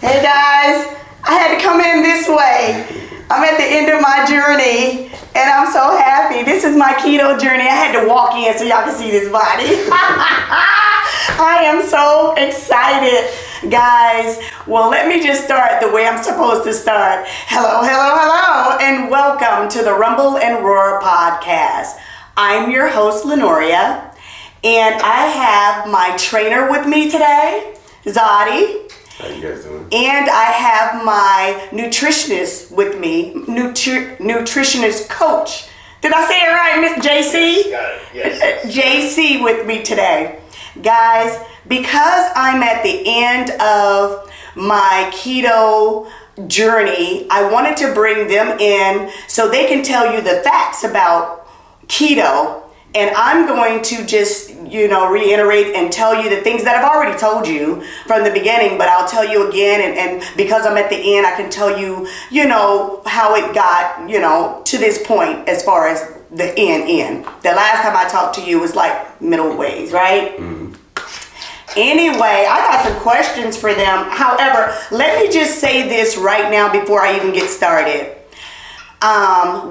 Hey guys, I had to come in this way. I'm at the end of my journey and I'm so happy. This is my keto journey. I had to walk in so y'all can see this body. I am so excited, guys. Well, let me just start the way I'm supposed to start. Hello, hello, hello, and welcome to the Rumble and Roar podcast. I'm your host, Lenoria, and I have my trainer with me today, Zadi. How you guys doing? And I have my nutritionist with me, nutritionist coach. Did I say it right, Miss JC? Got it. Yes. JC with me today. Guys, because I'm at the end of my keto journey, I wanted to bring them in so they can tell you the facts about keto. And I'm going to just, reiterate and tell you the things that I've already told you from the beginning, but I'll tell you again. And because I'm at the end, I can tell you, how it got, to this point as far as the end. The last time I talked to you was like middle ways, right? Mm-hmm. Anyway, I got some questions for them. However, let me just say this right now before I even get started.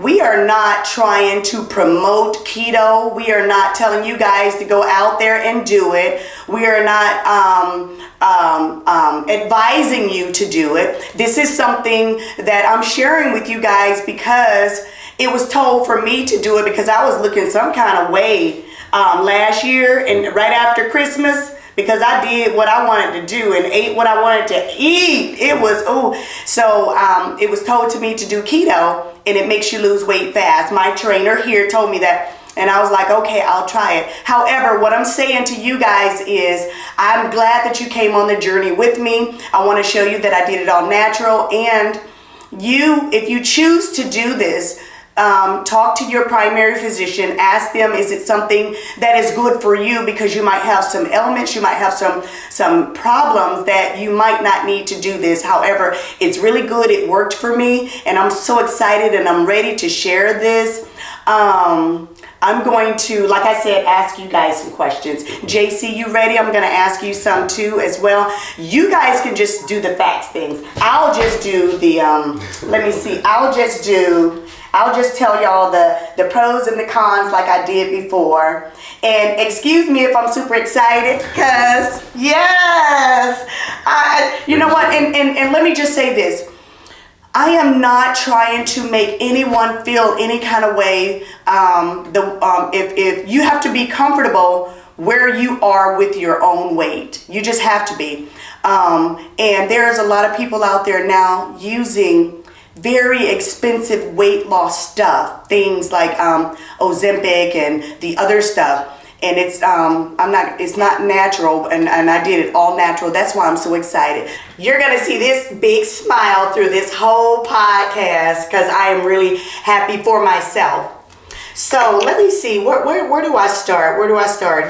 We are not trying to promote keto. We are not telling you guys to go out there and do it. We are not advising you to do it. This is something that I'm sharing with you guys because it was told for me to do it because I was looking some kind of way last year and right after Christmas. Because I did what I wanted to do and ate what I wanted to eat. It was, So it was told to me to do keto and it makes you lose weight fast. My trainer here told me that and I was like, okay, I'll try it. However, what I'm saying to you guys is I'm glad that you came on the journey with me. I want to show you that I did it all natural. And if you choose to do this, talk to your primary physician, ask them, is it something that is good for you? Because you might have some ailments, you might have some problems that you might not need to do this. However, it's really good. It worked for me and I'm so excited and I'm ready to share this. I'm going to, like I said, ask you guys some questions. JC, you ready? I'm going to ask you some too as well. You guys can just do the facts things. I'll just do the, I'll just tell y'all the pros and the cons like I did before. And excuse me if I'm super excited because, yes, you know what? And let me just say this. I am not trying to make anyone feel any kind of way. If you have to be comfortable where you are with your own weight, you just have to be. And there's a lot of people out there now using very expensive weight loss stuff, things like Ozempic and the other stuff. And it's not natural, and I did it all natural. That's why I'm so excited. You're gonna see this big smile through this whole podcast because I am really happy for myself. So let me see, where do I start?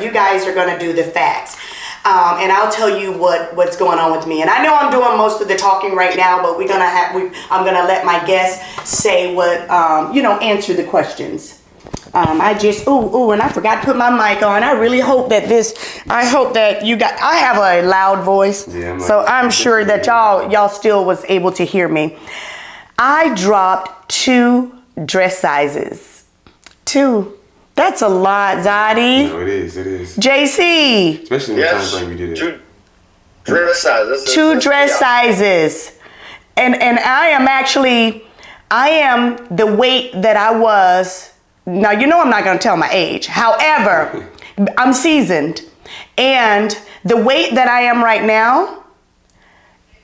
You guys are gonna do the facts. And I'll tell you what's going on with me. And I know I'm doing most of the talking right now, but I'm gonna let my guests say what, answer the questions. And I forgot to put my mic on. I really hope that I have a loud voice, so I'm sure that y'all still was able to hear me. I dropped 2 dress sizes. 2. That's a lot, Zadi. No, it is. JC. Especially in the time frame we did it. 2 dress sizes. 2 dress sizes. And I am the weight that I was. Now, I'm not going to tell my age. However, I'm seasoned. And the weight that I am right now,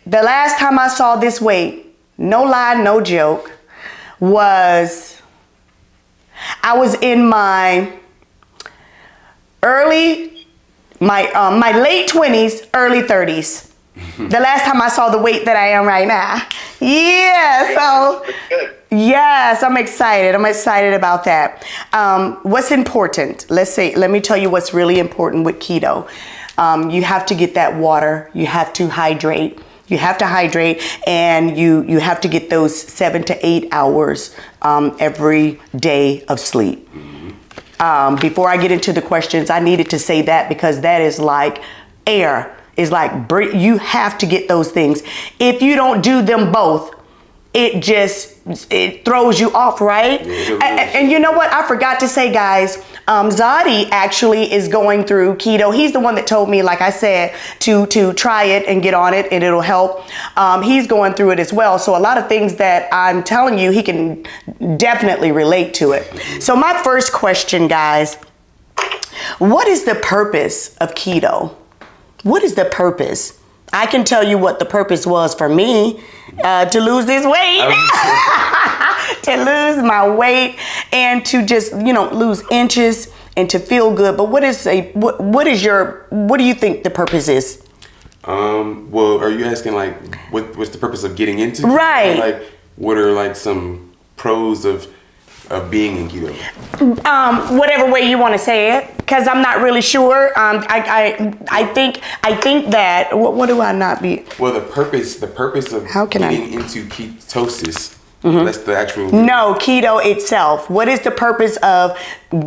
the last time I saw this weight, no lie, no joke, I was in my my late 20s, early 30s. The last time I saw the weight that I am right now. Yeah, so yes, I'm excited. I'm excited about that. What's important? Let me tell you what's really important with keto. You have to get that water. You have to hydrate. And you have to get those 7 to 8 hours every day of sleep. Before I get into the questions, I needed to say that because that is like air. is like, you have to get those things. If you don't do them both, it throws you off, right? And you know what? I forgot to say, guys, Zadi actually is going through keto. He's the one that told me, like I said, to try it and get on it, and it'll help. He's going through it as well. So a lot of things that I'm telling you, he can definitely relate to it. So my first question, guys, what is the purpose of keto? What is the purpose? I can tell you what the purpose was for me, to lose this weight, to lose my weight, and to just, lose inches and to feel good. But what do you think the purpose is? Well, are you asking like what's the purpose of getting into keto? Right. Like, what are like some pros of being in keto? Whatever way you want to say it, because I'm not really sure. I think that what do I not be? Well, the purpose of getting into ketosis. That's the actual. No, keto itself. What is the purpose of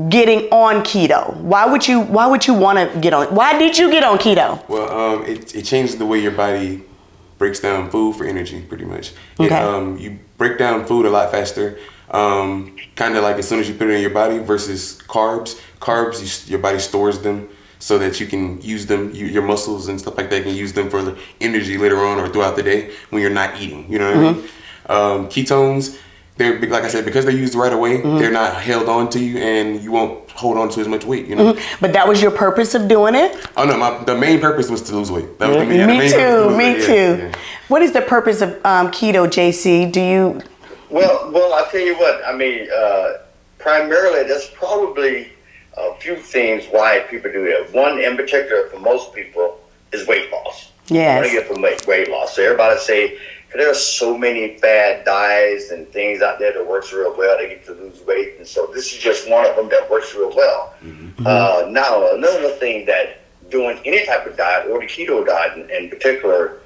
getting on keto? Why would you want to get on? Why did you get on keto? Well, it changes the way your body breaks down food for energy, pretty much. Okay. You break down food a lot faster. Kind of like as soon as you put it in your body versus carbs. Your body stores them so that you can use them. Your muscles and stuff like that can use them for the energy later on or throughout the day when you're not eating. You know what I mean? Ketones, they're, like I said, because they're used right away, they're not held on to you, and you won't hold on to as much weight. But that was your purpose of doing it? Oh no, the main purpose was to lose weight. That was Me too. Yeah. What is the purpose of keto, JC? Do you? Well, I'll tell you what. I mean, primarily, there's probably a few things why people do it. One in particular, for most people, is weight loss. Yes. Want to get from weight loss. So everybody say, there are so many fad diets and things out there that works real well. They get to lose weight, and so this is just one of them that works real well. Now, another thing that doing any type of diet, or the keto diet in particular,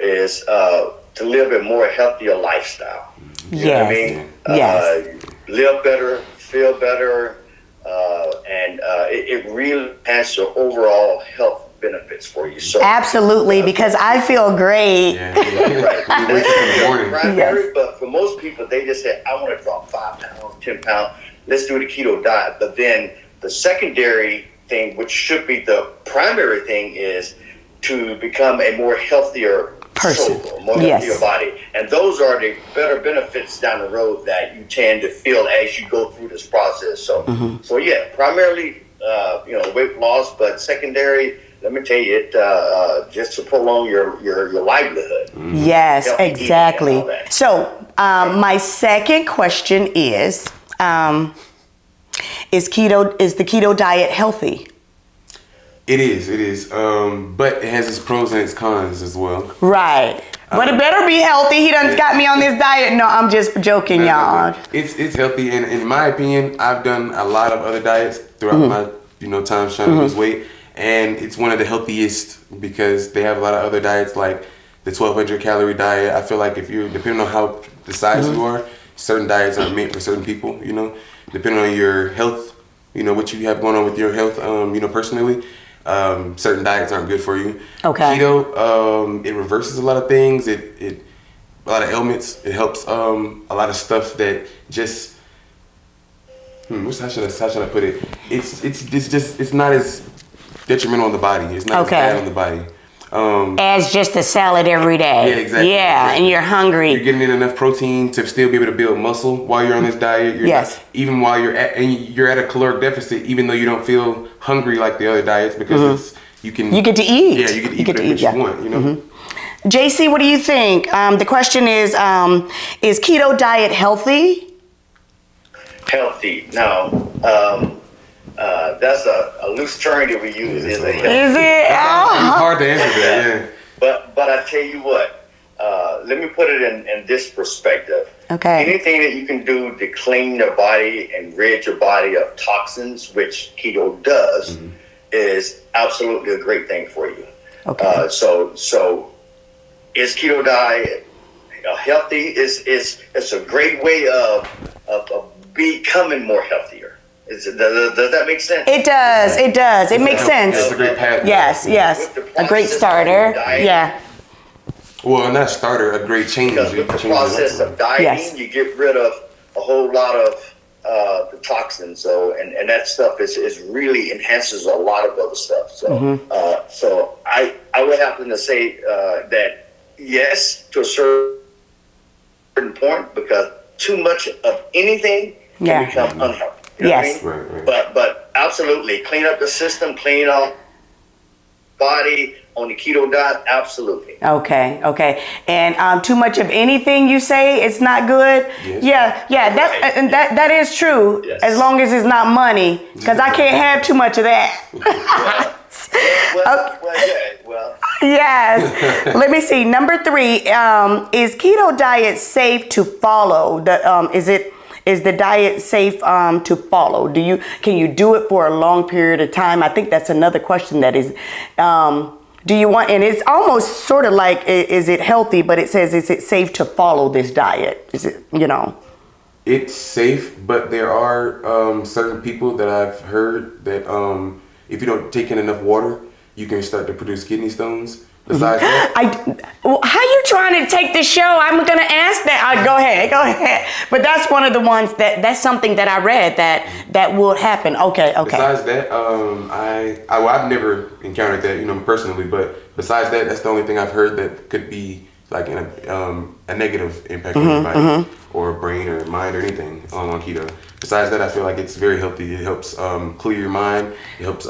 is to live a more healthier lifestyle. You know what I mean? Yes. Live better, feel better, and it really has your overall health benefits for you. So absolutely, because I feel great. Right. Yes. But for most people, they just say, I want to drop 5 pounds, 10 pounds. Let's do the keto diet. But then the secondary thing, which should be the primary thing, is to become a more healthier person, more healthier body. And those are the better benefits down the road that you tend to feel as you go through this process. So, so yeah, primarily, weight loss, but secondary, let me tell you, it just to prolong your livelihood. Yes, exactly. So, my second question is the keto diet healthy? It is. But it has its pros and its cons as well. Right. But it better be healthy. He done got me on this diet. No, I'm just joking, y'all. It's healthy, and in my opinion, I've done a lot of other diets throughout my times trying to lose weight. And it's one of the healthiest because they have a lot of other diets like the 1,200 calorie diet. I feel like if you're, depending on how the size you are, certain diets are meant for certain people, depending on your health, what you have going on with your health, personally, certain diets aren't good for you. Okay. Keto, it reverses a lot of things. It a lot of ailments. It helps a lot of stuff that just, how should I put it? It's not as detrimental on the body. It's not as bad on the body. As just a salad every day. Yeah, exactly. Yeah, exactly. And you're hungry. You're getting in enough protein to still be able to build muscle while you're on this diet. Even while you're at a caloric deficit, even though you don't feel hungry like the other diets, because you get to eat. Yeah, you get to eat what you want. JC, what do you think? The question is keto diet healthy? Healthy. Now, that's a loose term that we use. Is it? It's hard to answer that. Yeah. But I tell you what. Let me put it in this perspective. Okay. Anything that you can do to clean your body and rid your body of toxins, which keto does, is absolutely a great thing for you. Okay. So is keto diet healthy? It's a great way of becoming more healthier. Does that make sense? It does. It does. It makes sense. It's a great path. Yes, yes. A great starter. Yeah. Well, not starter, a great change. Because with the process of dieting, Yes. you get rid of a whole lot of the toxins. So, and that stuff is really enhances a lot of other stuff. So, so I would happen to say that yes, to a certain point, because too much of anything can become unhealthy. You know Yes. what I mean? Right. But absolutely, clean up the system, clean off body on the keto diet. Absolutely. Okay, okay. And too much of anything, you say it's not good? Yes. Yeah, that's and that is true, Yes. as long as it's not money, because I can't have too much of that. Well, Yes. Let me see. Number 3, is keto diet safe to follow? Is the diet safe to follow? Can you do it for a long period of time? I think that's another question that is, do you want, and it's almost sort of like, is it healthy? But it says, is it safe to follow this diet? Is it, It's safe, but there are certain people that I've heard that if you don't take in enough water, you can start to produce kidney stones. Besides that, how you trying to take the show? I'm gonna ask that. Go ahead. But that's one of the ones that's something that I read that will happen. Okay. besides that, I've never encountered that, personally. But besides that, that's the only thing I've heard that could be like a negative impact on your body or brain or mind or anything on keto. Besides that, I feel like it's very healthy. It helps clear your mind. It helps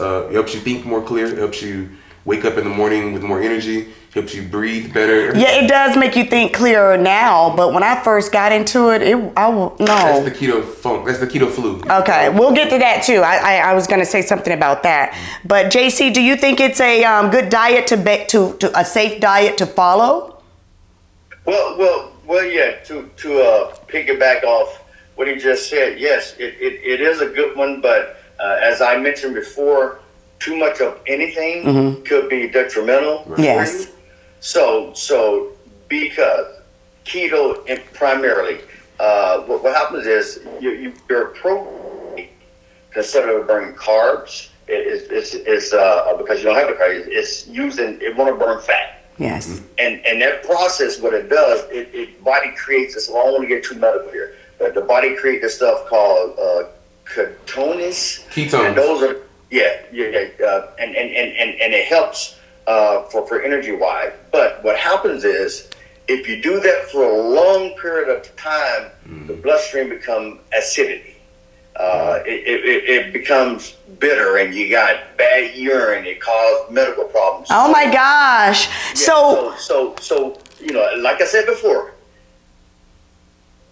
you think more clear. It helps you wake up in the morning with more energy, helps you breathe better. Yeah, it does make you think clearer now, but when I first got into it, no. That's the keto funk. That's the keto flu. Okay, we'll get to that too. I was gonna say something about that. But JC, do you think it's a good diet to a safe diet to follow? Well, yeah. To piggyback off what he just said, yes, it is a good one. But as I mentioned before, too much of anything could be detrimental. Yes. So because keto primarily, what happens is your protein, instead of burning carbs, is because you don't have the carbs, it want to burn fat. Yes. And that process, what it does, it body creates this. Well, I don't want to get too medical here, but the body creates this stuff called ketones. And those are and it helps for energy wise. But what happens is, if you do that for a long period of time, the bloodstream becomes acidity. It becomes bitter, and you got bad urine. It causes medical problems. Oh my gosh! Yeah, so like I said before,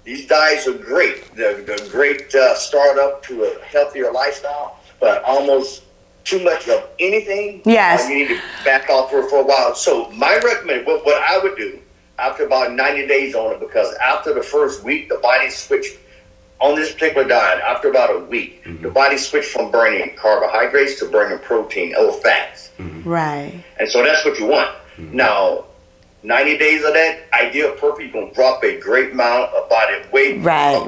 these diets are great. They're great start up to a healthier lifestyle. But almost too much of anything, yes, you need to back off for a while. So my recommendation, what I would do after about 90 days on it, because after the first week, the body switched on this particular diet. After about a week, the body switched from burning carbohydrates to burning protein or fats. Right. And so that's what you want. Now, 90 days of that, ideal, perfect. You're going to drop a great amount of body weight. Right.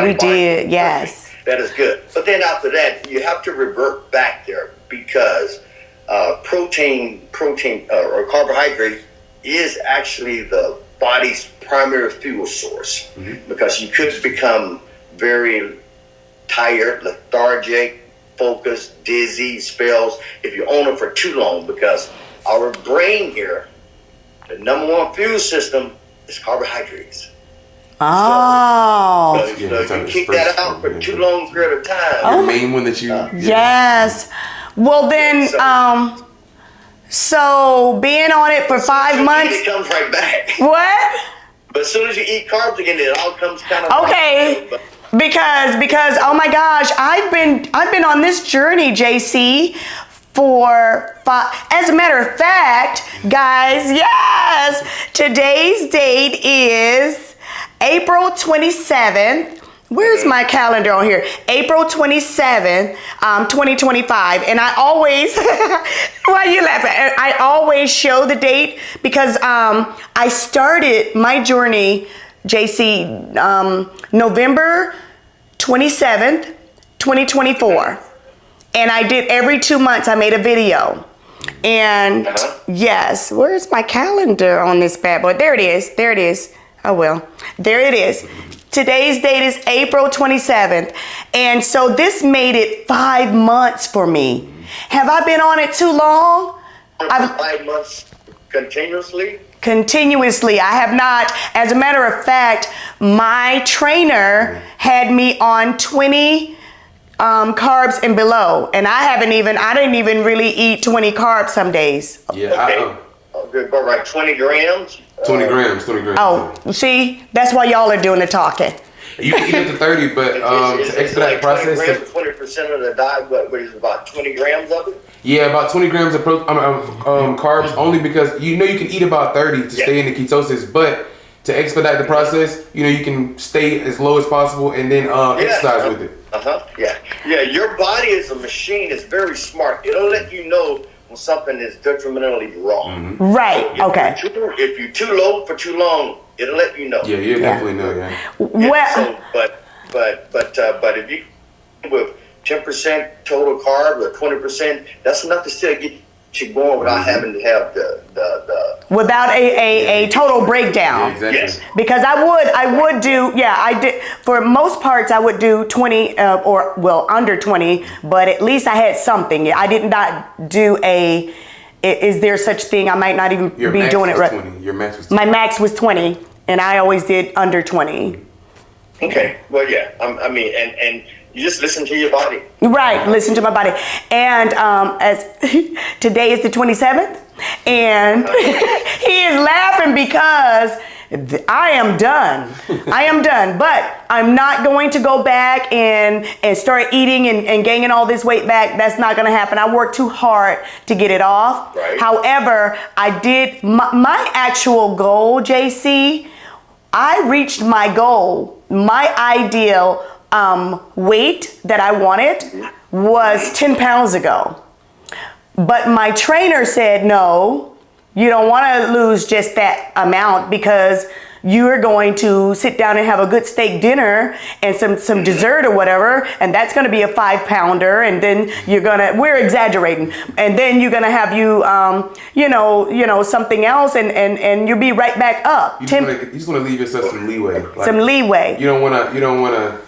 We did, yes. Perfect. That is good. But then after that, you have to revert back there, because protein or carbohydrate is actually the body's primary fuel source. Because you could become very tired, lethargic, focused, dizzy, spells if you own it for too long, because our brain here, the number one fuel system is carbohydrates. Oh. So if you keep that out for too long period of time. Your main one that you... Yes. Well then, so being on it for 5 months. It comes right back. What? But as soon as you eat carbs again, it all comes kind of okay. Right. Because oh my gosh, I've been on this journey, JC, for 5. As a matter of fact, guys, yes, today's date is April 27th. Where's my calendar on here? April 27th, 2025. And I always, why are you laughing? I always show the date because I started my journey, JC, November 27th, 2024. And I did every 2 months, I made a video. And yes, where's my calendar on this bad boy? There it is. There it is. Oh, well, there it is. Today's date is April 27th. And so this made it 5 months for me. Have I been on it too long? 5 months continuously? Continuously. I have not. As a matter of fact, my trainer had me on 20 carbs and below. And I didn't even really eat 20 carbs some days. Yeah. Okay, but like 20 grams? 20 grams. Oh, see, that's why y'all are doing the talking. You can eat up to 30, but to expedite the process. 20% of the diet, what is it, about 20 grams of it? Yeah, about 20 grams of carbs, only because you can eat about 30 to stay in the ketosis, but to expedite the process, you can stay as low as possible and then exercise with it. Yeah, your body is a machine. It's very smart. It'll let you know when something is detrimentally wrong. Mm-hmm. Right, okay. If you're too low for too long, it'll let you know. Yeah, you'll definitely know, Well, but if you with 10% total carb or 20%, that's enough to still get you going without having to have the without a total breakdown. Yeah, exactly. Yes. Because I would do, I did, for most parts I would do 20 under 20, but at least I had something. I did not do is there such thing? I might not even be doing it right. 20. Your max was 20. My max was 20 and I always did under 20. Okay, well, yeah, I mean, and you just listen to your body. Right, listen to my body. And as today is the 27th, and he is laughing because I am done. I am done, but I'm not going to go back and start eating and gaining all this weight back. That's not going to happen. I worked too hard to get it off. Right. However, I did my actual goal, JC. I reached my goal. My ideal weight that I wanted was 10 pounds ago. But my trainer said, no, you don't want to lose just that amount because you're going to sit down and have a good steak dinner and some dessert or whatever, and that's going to be a 5-pounder, and then we're exaggerating, and then you're going to have something else, and you'll be right back up. You just want to leave yourself some leeway. Some leeway. You don't want to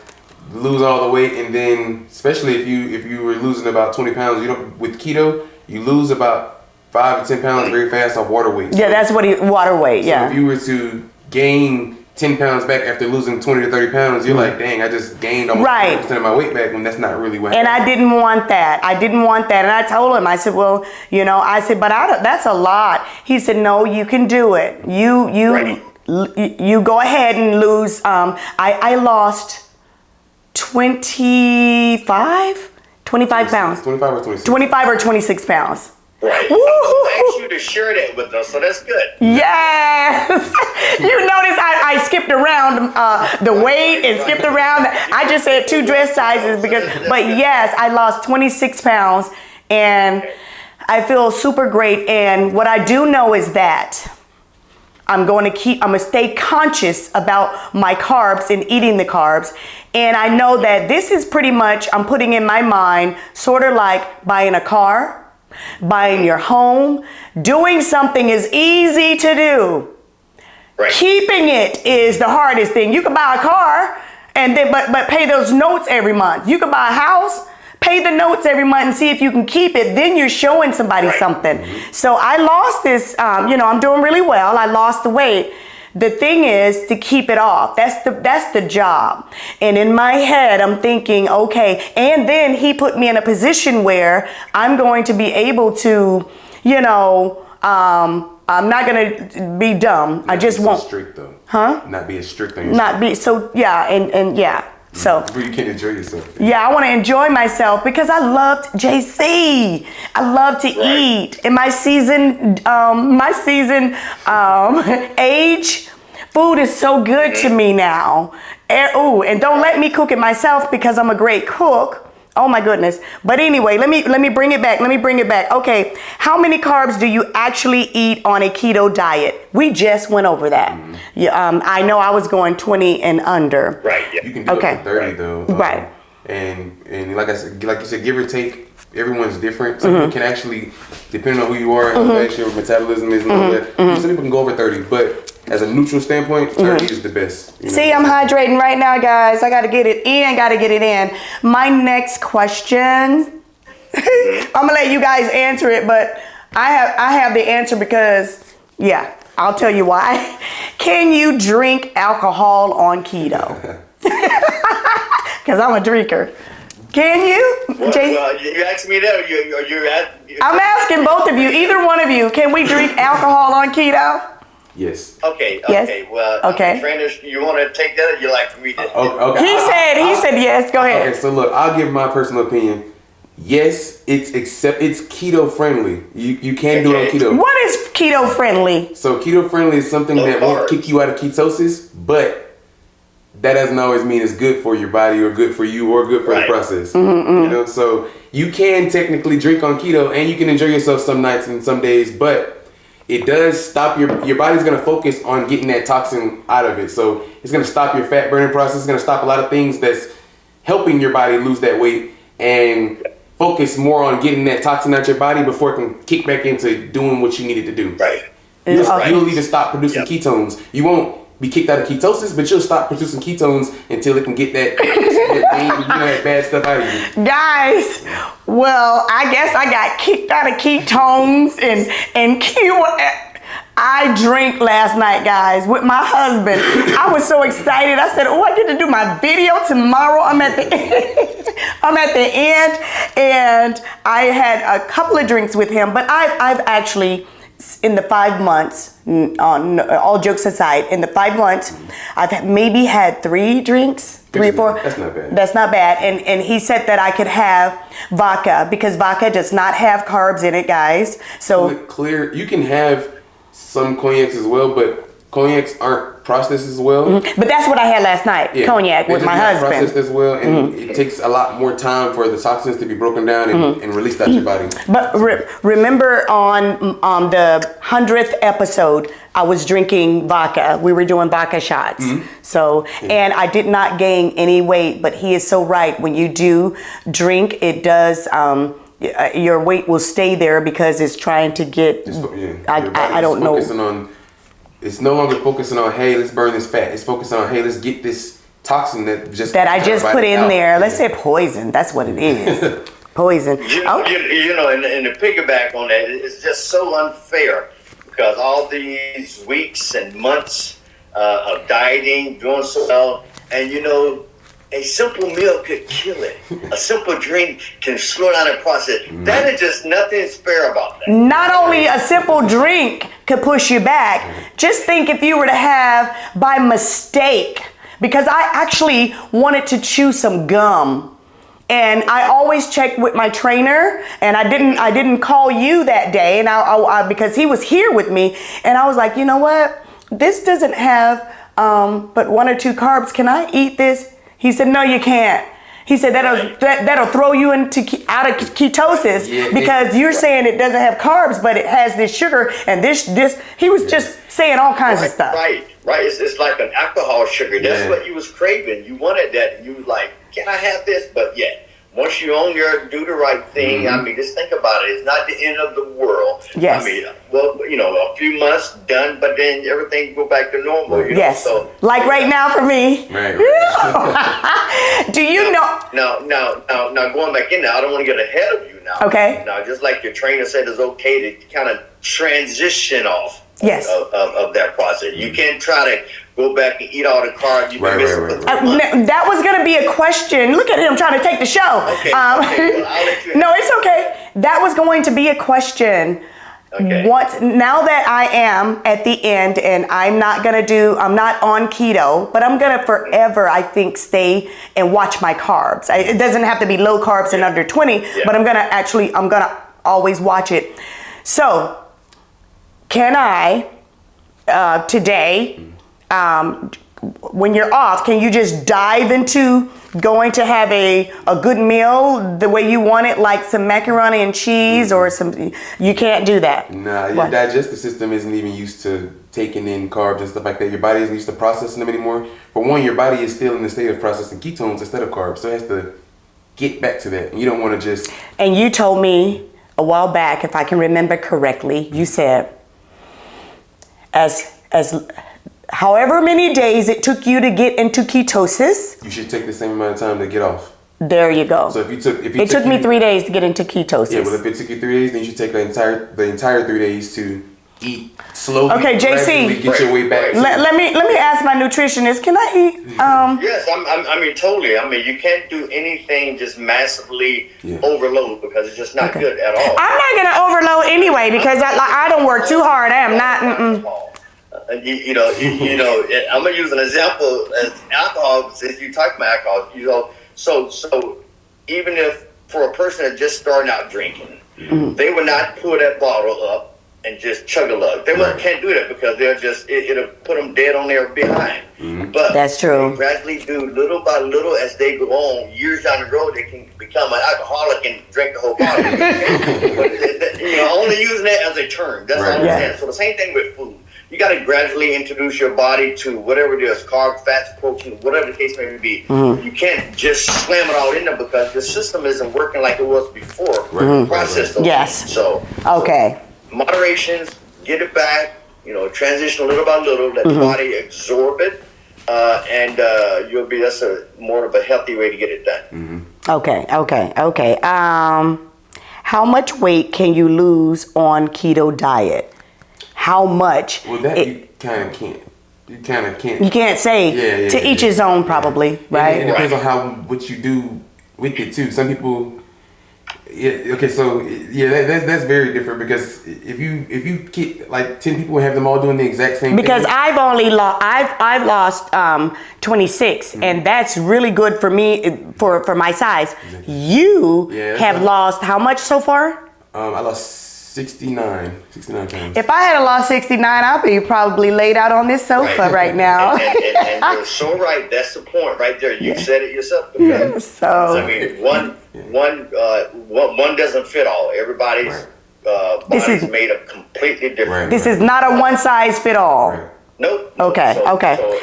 lose all the weight, and then especially if you were losing about 20 pounds, with keto you lose about 5 to 10 pounds very fast off water weight. Yeah, that's what water weight. So yeah. if you were to gain 10 pounds back after losing 20 to 30 pounds, you're like, dang, I just gained almost 50% of my weight back when that's not really what happened. And I didn't want that. And I told him, I said, well, but that's a lot. He said, no, you can do it. You go ahead and lose. I lost 25 pounds. 25 or 26? 25 or 26 pounds. Right. I asked you to share that with us, so that's good. Yes. You notice I skipped around the weight and skipped around. I just said 2 dress sizes but yes, I lost 26 pounds and I feel super great. And what I do know is that I'm going to stay conscious about my carbs and eating the carbs. And I know that this is pretty much, I'm putting in my mind, sort of like buying a car, buying your home. Doing something is easy to do. Right. Keeping it is the hardest thing. You can buy a car and then but pay those notes every month. You can buy a house, pay the notes every month and see if you can keep it. Then you're showing somebody something. Mm-hmm. So I lost this, I'm doing really well. I lost the weight. The thing is to keep it off. That's the job. And in my head, I'm thinking, okay. And then he put me in a position where I'm going to be able to, I'm not going to be dumb. I just won't. Not be strict though. Huh? Not be as strict on yourself. Not be, so yeah, and yeah. So you can enjoy yourself. Yeah, I want to enjoy myself because I loved JC. I love to eat. In my season age, food is so good to me now. And don't let me cook it myself because I'm a great cook. Oh my goodness. But anyway, let me bring it back. Okay, how many carbs do you actually eat on a keto diet? We just went over that. Mm-hmm. Yeah, I know I was going 20 and under. Right. Yeah. You can do up to 30 though. Right. And like you said, give or take, everyone's different. Some people can actually, depending on who you are, how fast your metabolism is and all that, some people can go over 30, but as a neutral standpoint, 30 is the best. See, I'm hydrating right now, guys. I got to get it in, My next question, I'm going to let you guys answer it, but I have the answer because, I'll tell you why. Can you drink alcohol on keto? Because I'm a drinker. Can you? Well, you asked me that. I'm asking both of you, either one of you, can we drink alcohol on keto? Yes. Okay. Yes. Well, okay. Trainers, you want to take that, or you like to read it? Okay. He said yes. Go ahead. Okay, so look, I'll give my personal opinion. Yes, it's keto friendly. You can do it on keto. What is keto friendly? So keto friendly is something that won't kick you out of ketosis, but that doesn't always mean it's good for your body or good for you or good for the process. You know, so you can technically drink on keto and you can enjoy yourself some nights and some days, but it does stop your body's going to focus on getting that toxin out of it. So it's going to stop your fat burning process. It's going to stop a lot of things that's helping your body lose that weight and focus more on getting that toxin out your body before it can kick back into doing what you needed to do. Right. You'll even stop producing ketones. You won't be kicked out of ketosis, but you'll stop producing ketones until it can get that bad stuff out of you. Guys, well, I guess I got kicked out of ketones and I drank last night, guys, with my husband. I was so excited. I said, I get to do my video tomorrow. I'm at the end, and I had a couple of drinks with him, but I've actually, in the 5 months, on all jokes aside, in the 5 months, I've maybe had 3 drinks, 3 or 4. That's not bad. That's not bad. And he said that I could have vodka because vodka does not have carbs in it, guys. So clear, you can have some cognacs as well, but cognacs aren't processed as well. But that's what I had last night, cognac with my husband. Processed as well, and it takes a lot more time for the toxins to be broken down and released out your body. But remember on the 100th episode, I was drinking vodka. We were doing vodka shots. So, and I did not gain any weight, but he is so right. When you do drink, it does, your weight will stay there because it's trying to get, I don't know. It's no longer focusing on, hey, let's burn this fat. It's focusing on, hey, let's get this toxin that I just put in there. Let's say poison. That's what it is. Poison. You know, and to piggyback on that, it's just so unfair because all these weeks and months of dieting, doing so well, and a simple meal could kill it. A simple drink can slow down the process. That is just nothing fair about that. Not only a simple drink could push you back, just think if you were to have by mistake, because I actually wanted to chew some gum. And I always check with my trainer, and I didn't call you that day, and I because he was here with me, and I was like, you know what? This doesn't have but 1 or 2 carbs. Can I eat this? He said, no, you can't. He said that'll throw you out of ketosis because you're saying it doesn't have carbs, but it has this sugar and this. He was just saying all kinds of stuff. Right. It's like an alcohol sugar. That's what you was craving. You wanted that. And you was like, can I have this? But once you own do the right thing, I mean, just think about it. It's not the end of the world. Yes. I mean, a few months done, but then everything go back to normal. Yes. So, like right now for me. Right. Do you know? Now going back in there, I don't want to get ahead of you now. Okay. Now, just like your trainer said, it's okay to kind of transition off. Yes. Of that process. You can't try to go back and eat all the carbs you've been missing for 3 months. That was going to be a question. Look at him trying to take the show. Okay. Well, I'll let you no, it's okay. That was going to be a question. Okay. Now that I am at the end and I'm not on keto, but I'm going to forever, I think, stay and watch my carbs. It doesn't have to be low carbs and under 20, but I'm going to always watch it. So, can I, today, when you're off, can you just dive into going to have a good meal the way you want it, like some macaroni and cheese or some? You can't do that. Nah, your digestive system isn't even used to taking in carbs and stuff like that. Your body isn't used to processing them anymore. For one, your body is still in the state of processing ketones instead of carbs, so it has to get back to that. You don't want to just. And you told me a while back, if I can remember correctly, you said as however many days it took you to get into ketosis, You should take the same amount of time to get off. there you go. So if It took me 3 days to get into ketosis. Yeah, well, if it took you 3 days, then you should take the entire 3 days to eat slowly. Okay, JC. gradually get your way back. Let me ask my nutritionist. Can I eat? Yes, I mean, totally. I mean, you can't do anything just massively overload because it's just not good at all. I'm not gonna overload anyway because I don't work too hard. I am not. You know, I'm gonna use an example as alcohol. Since you talk about alcohol, you know, so even if for a person that's just starting out drinking, they would not pull that bottle up and just chug a lug. They can't do that because they'll just it'll put them dead on their behind. But That's true. they gradually do little by little as they go on. Years down the road, they can become an alcoholic and drink the whole bottle. But you know, only using that as a term. That's all I'm saying. So the same thing with food. You got to gradually introduce your body to whatever it is, carbs, fats, protein, whatever the case may be. You can't just slam it all in there because the system isn't working like it was before. Process those Yes. things. So Okay. moderations, get it back, you know, transition little by little, let the body absorb it, and that's a more of a healthy way to get it done. Okay. How much weight can you lose on keto diet? How much? Well, that you kind of can't. You kind of can't. You can't say. To each his own, probably, right? It depends on what you do with it too. Some people. Yeah. Okay. So that's very different because if you get like 10 people and have them all doing the exact same Because thing. I've lost 26, and that's really good for me for my size. You have lost how much so far? I lost 69 pounds. If I had lost 69, I'd be probably laid out on this sofa right now. And you're so right. That's the point right there. You said it yourself. Because, So I mean, one doesn't fit all. Everybody's body is made up completely different. this is not a one size fit all. Nope. Okay. So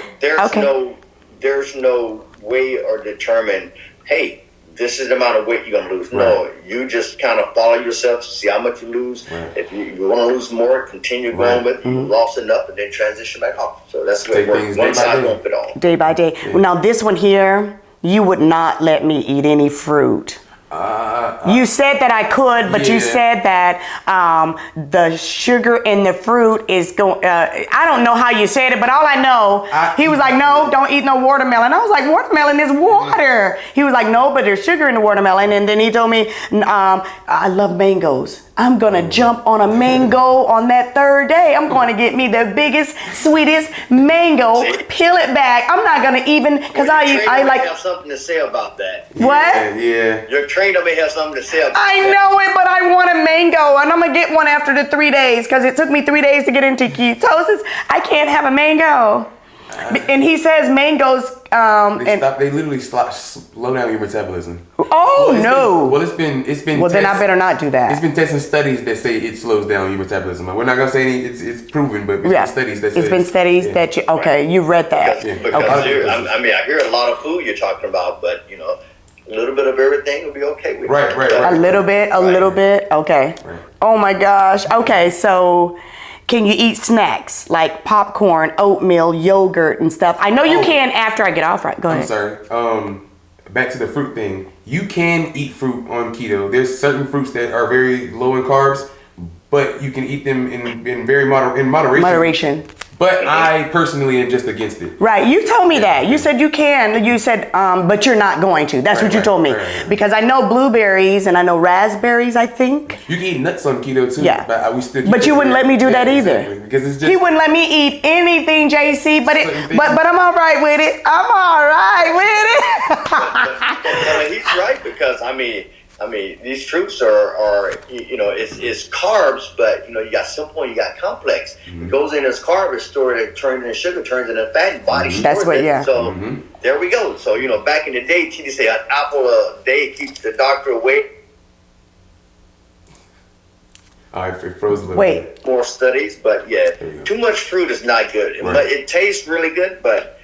there's no way or determine, hey, this is the amount of weight you're going to lose. No, you just kind of follow yourself, see how much you lose. If you want to lose more, continue going with it. You lost enough and then transition back off. So that's the way it works. One size won't fit all. Day by day. Now this one here, you would not let me eat any fruit. You said that I could, but you said that the sugar in the fruit is going. I don't know how you said it, but all I know, he was like, "No, don't eat no watermelon." I was like, "Watermelon is water." He was like, "No, but there's sugar in the watermelon." And then he told me, "I love mangoes. I'm gonna jump on a mango on that third day. I'm going to get me the biggest, sweetest mango, peel it back. I'm not gonna even because I like have something to say about that. What? Yeah. Your trainer may have something to say about I that. know it, but I want a mango, and I'm gonna get one after the 3 days because it took me 3 days to get into ketosis. I can't have a mango. And he says mangoes. They literally slow down your metabolism. It's been. Well, then I better not do that. It's been testing studies that say it slows down your metabolism. We're not gonna say it's proven, but it's been studies that say it's been studies that you. Okay, you've read that. Because I mean, I hear a lot of food you're talking about, but you know, a little bit of everything will be okay with Right. A little bit. Okay. Right. Oh my gosh. Okay, so. Can you eat snacks like popcorn, oatmeal, yogurt, and stuff? I know you can after I get off. Right? Go ahead. I'm sorry. Back to the fruit thing. You can eat fruit on keto. There's certain fruits that are very low in carbs, but you can eat them in very moderation. But I personally am just against it. Right, you told me that. You said you can. You said, but you're not going to. That's what you told me. Right. Because I know blueberries and I know raspberries, I think. You can eat nuts on keto too. Yeah. But you wouldn't let me do that either. Exactly, because it's just, he wouldn't let me eat anything, JC, but I'm all right with it. I'm all right with it. He's right because I mean, these fruits are you know, it's carbs, but you know, you got simple and you got complex. It goes in as carb, it's stored, it turns into sugar, turns into fat, body stores That's what, it. So there we go. So you know, back in the day, they say an apple a day keeps the doctor away. All right, it froze a little Wait. More studies, but yeah, too much fruit is not good. But it tastes really good, but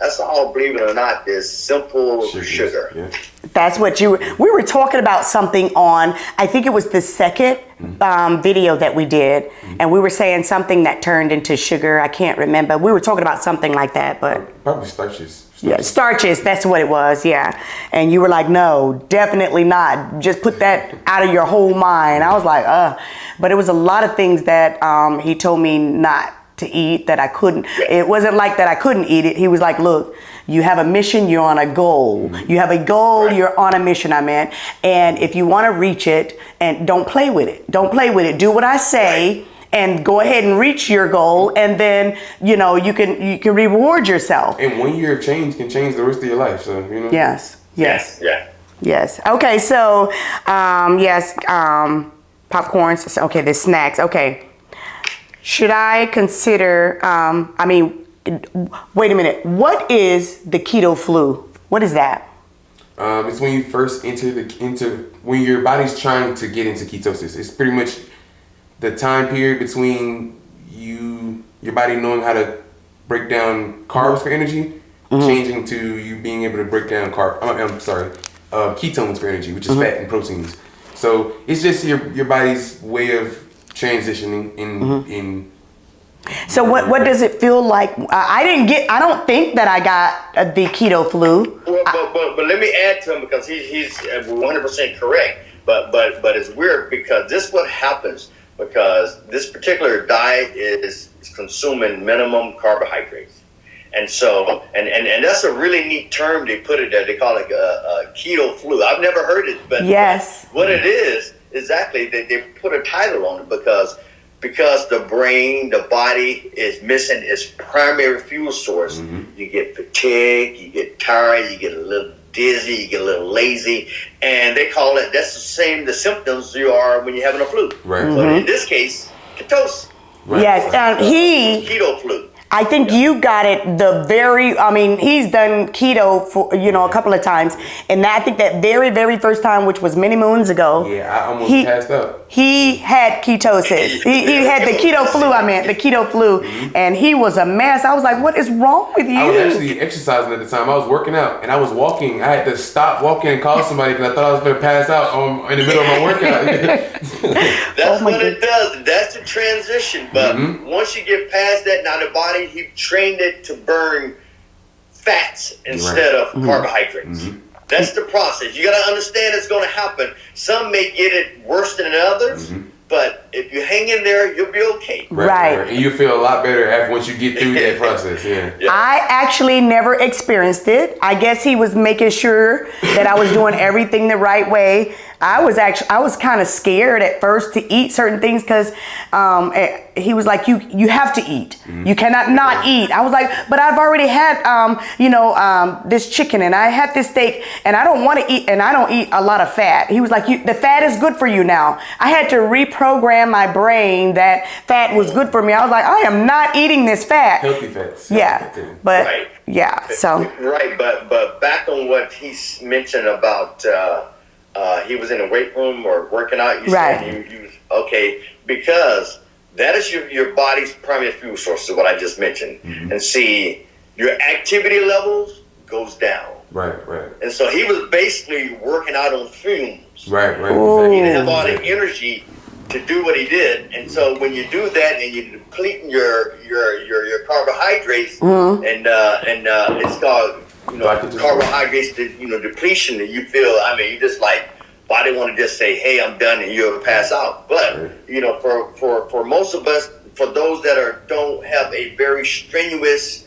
That's all, believe it or not, is simple sugar. Yeah. That's what we were talking about something on, I think it was the second video that we did, and we were saying something that turned into sugar. I can't remember. We were talking about something like that, but Probably starches. yeah, starches, that's what it was, yeah. And you were like, no, definitely not. Just put that out of your whole mind. I was like, but it was a lot of things that he told me not to eat, that I couldn't. It wasn't like that I couldn't eat it. He was like, look, you have a mission, you're on a goal. You have a goal, you're on a mission, I meant. And if you want to reach it, and don't play with it. Don't play with it. Do what I say. And go ahead and reach your goal, and then you can reward yourself. And 1 year of change can change the rest of your life. So Yes. Yeah. Yes. Okay. So yes. Popcorn. Okay. The snacks. Okay. Should I consider? Wait a minute. What is the keto flu? What is that? It's when you first enter when your body's trying to get into ketosis. It's pretty much the time period between your body knowing how to break down carbs for energy, changing to you being able to break down ketones for energy, which is fat and proteins. So it's just your body's way of transitioning in. So what does it feel like? I don't think that I got the keto flu. But let me add to him, because he's 100% correct. But it's weird, because this is what happens. Because this particular diet is consuming minimum carbohydrates. And so, and that's a really neat term they put it there. They call it a keto flu. I've never heard it, but yes, what it is, exactly, they put a title on it because the brain, the body is missing its primary fuel source. You get fatigued, you get tired, you get a little dizzy, you get a little lazy, and they call it, that's the symptoms you are when you're having a flu. Right. But in this case, ketosis. Right. Yes, Keto flu. I think you got it he's done keto for, a couple of times. And I think that very, very first time, which was many moons ago. Yeah, I almost passed out. He had ketosis. He had the keto flu, and he was a mess. I was like, what is wrong with you? I was actually exercising at the time. I was working out, and I was walking. I had to stop walking and call somebody because I thought I was going to pass out in the middle of my workout. That's what it does. That's the transition. But once you get past that, now the body, he trained it to burn fats instead of carbohydrates. That's the process. You got to understand it's going to happen. Some may get it worse than others, but if you hang in there, you'll be okay. Right. And you feel a lot better once you get through that process. Yeah. I actually never experienced it. I guess he was making sure that I was doing everything the right way. I was kind of scared at first to eat certain things because he was like, you have to eat. You cannot not eat. I was like, but I've already had, this chicken, and I had this steak, and I don't want to eat, and I don't eat a lot of fat. He was like, the fat is good for you now. I had to reprogram my brain that fat was good for me. I was like, I am not eating this fat. Healthy fats. Yeah, but right. Yeah, so. Right, but back on what he mentioned about, he was in the weight room or working out. You said you okay, because that is your body's primary fuel source, is what I just mentioned. And see, your activity levels goes down. Right. And so he was basically working out on fumes. Right. He didn't have all the energy to do what he did. And so when you do that and you're depleting your carbohydrates, and it's called carbohydrates, depletion, and you feel, you just like, body want to just say, hey, I'm done, and you'll pass out. But, for most of us, for those that don't have a very strenuous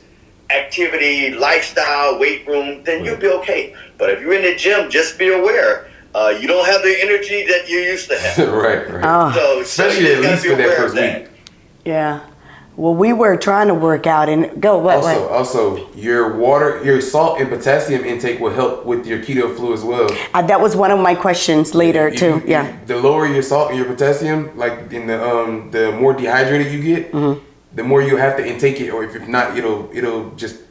activity, lifestyle, weight room, then you'll be okay. But if you're in the gym, just be aware, you don't have the energy that you used to have. Right. Oh. So especially at least for that first week. Yeah. Well, we were trying to work out and go. Also, your salt and potassium intake will help with your keto flu as well. That was one of my questions later too. The lower your salt and your potassium, like in the more dehydrated you get, the more you have to intake it. Or if not, it'll just.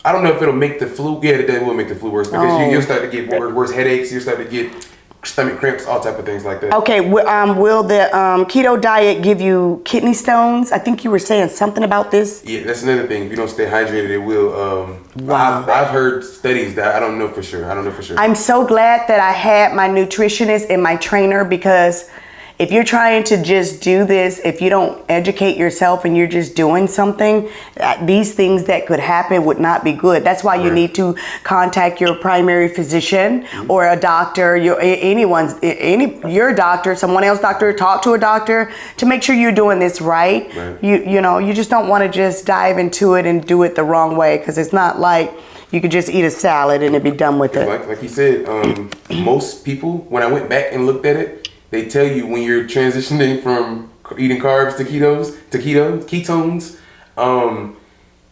I don't know if it'll make the flu. Yeah, it will make the flu worse because you'll start to get worse headaches. You'll start to get stomach cramps, all type of things like that. Okay, will the keto diet give you kidney stones? I think you were saying something about this. Yeah, that's another thing. If you don't stay hydrated, it will. Wow. I've heard studies that I don't know for sure. I'm so glad that I had my nutritionist and my trainer, because if you're trying to just do this, if you don't educate yourself and you're just doing something, these things that could happen would not be good. That's why you need to contact your primary physician or a doctor, your doctor, someone else's doctor, talk to a doctor to make sure you're doing this right. You just don't want to just dive into it and do it the wrong way, because it's not like you could just eat a salad and it'd be done with it. Like you said, most people, when I went back and looked at it, they tell you when you're transitioning from eating carbs to ketones,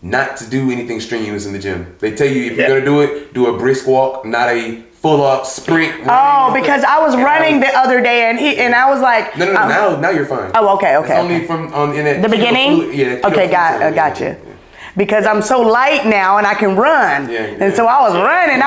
not to do anything strenuous in the gym. They tell you if you're gonna do it, do a brisk walk, not a full-up sprint. Oh, because I was running the other day and I was like, no, now you're fine. Oh, okay. It's only from in that the beginning. Okay, gotcha. Because I'm so light now and I can run. So I was running, and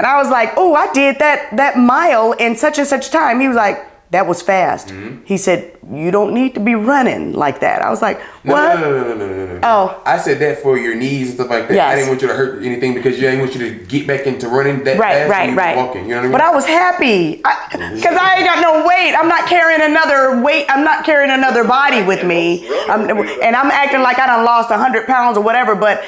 I was like, oh, I did that mile in such and such time. He was like, that was fast. He said, you don't need to be running like that. I was like, what? No. Oh. I said that for your knees and stuff like that. Yes. I didn't want you to hurt anything, because I didn't want you to get back into running that fast when you were walking. You know what I mean? But I was happy because I ain't got no weight. I'm not carrying another weight. I'm not carrying another body with me. And I'm acting like I done lost 100 pounds or whatever. But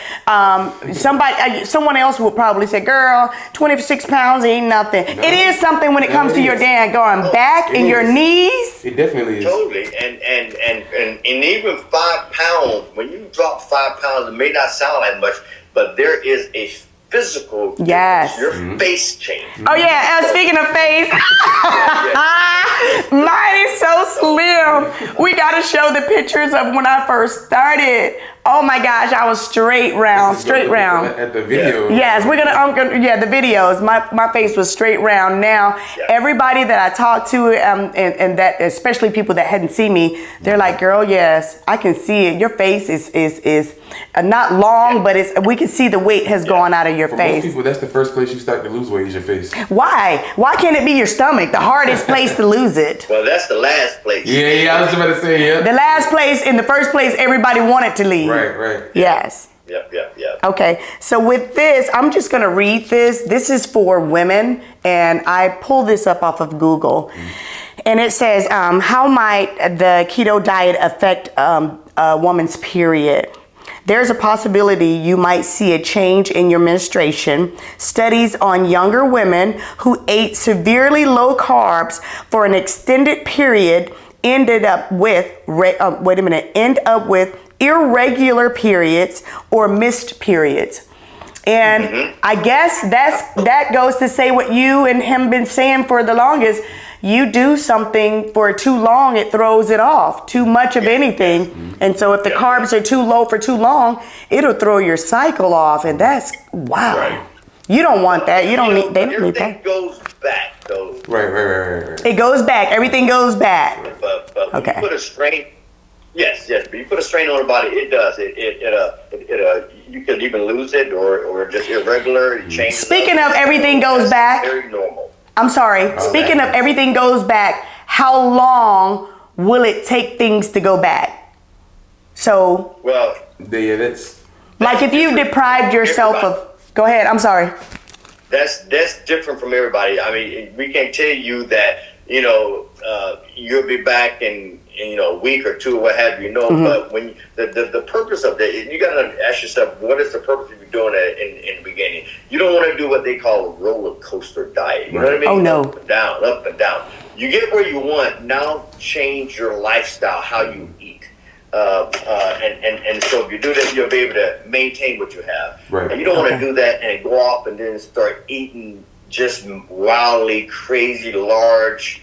someone else will probably say, girl, 26 pounds ain't nothing. No. It is something when it comes to your dad going back and your knees. It definitely is. Totally. And even 5 pounds, when you drop 5 pounds, it may not sound like much, but there is a physical yes. Your face change. Oh yeah, speaking of face, mine is so slim. We gotta show the pictures of when I first started. Oh my gosh, I was straight round. At the video. Yes, we're gonna, the videos. My face was straight round. Now, everybody that I talked to, and that, especially people that hadn't seen me, they're like, girl, yes, I can see it. Your face is not long, but we can see the weight has gone out of your face. Most people, that's the first place you start to lose weight is your face. Why? Why can't it be your stomach? The hardest place to lose it. Well, that's the last place. Yeah, I was about to say, The last place, in the first place, everybody wanted to leave. Right. Yes. Yep. Okay, so with this, I'm just gonna read this. This is for women, and I pulled this up off of Google. And it says, how might the keto diet affect a woman's period? There's a possibility you might see a change in your menstruation. Studies on younger women who ate severely low carbs for an extended period ended up with irregular periods or missed periods. And I guess that goes to say what you and him been saying for the longest. You do something for too long, it throws it off. Too much of anything. And so if the carbs are too low for too long, it'll throw your cycle off. And that's, wow. Right. You don't want that. They don't need that. Everything goes back, though. Right. It goes back. Everything goes back. But when you put a strain, yes. But you put a strain on the body, it does. You could even lose it or just irregular. It changes. Speaking of everything goes back. Very normal. I'm sorry. Speaking of everything goes back, how long will it take things to go back? So, well, that's like if you deprived yourself of. Go ahead. I'm sorry. That's different from everybody. I mean, we can't tell you that you'll be back in a week or two, or what have you. But when the purpose of that, you got to ask yourself, what is the purpose of you doing that in the beginning? You don't want to do what they call a roller coaster diet. You know what I mean? Oh no. Up and down. You get where you want. Now change your lifestyle, how you eat. And so if you do that, you'll be able to maintain what you have. Right. And you don't want to do that and go off and then start eating just wildly crazy large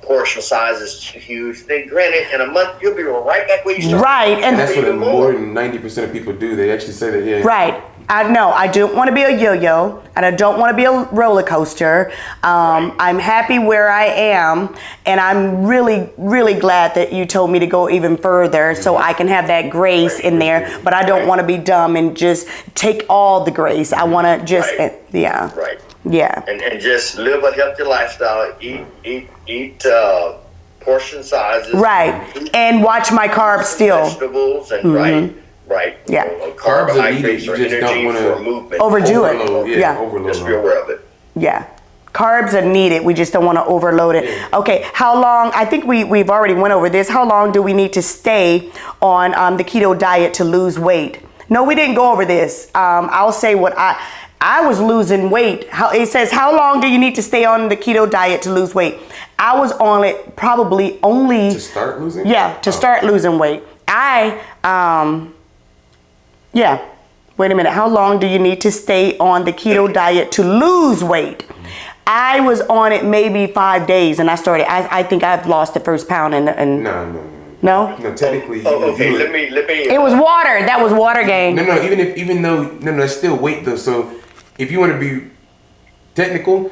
portion sizes, huge. Then granted, in a month you'll be right back where you started. Right, and that's what more than 90% of people do. They actually say that. Yeah. Right. I know. I don't want to be a yo-yo, and I don't want to be a roller coaster. I'm happy where I am, and I'm really, really glad that you told me to go even further so I can have that grace in there. But I don't want to be dumb and just take all the grace. I want to just, Right. Yeah. And just live a healthy lifestyle. Eat portion sizes. Right. And watch my carbs still. Vegetables and right. Yeah. Carbs are needed. Carbohydrates You or just don't energy wanna for movement. Overdo it. Overload. Yeah. Overload. Just be aware of it. Yeah. Carbs are needed. We just don't want to overload it. Yeah. Okay. How long? I think we've already went over this. How long do we need to stay on the keto diet to lose weight? No, we didn't go over this. I'll say what I was losing weight. It says, how long do you need to stay on the keto diet to lose weight? I was on it probably only To start losing? Yeah, to start losing weight. Wait a minute. How long do you need to stay on the keto diet to lose weight? I was on it maybe 5 days, and I started. I think I've lost the first pound. No. No. No, technically. Okay, let me. It was water. That was water gain. No. Even though it's still weight though. So if you want to be technical,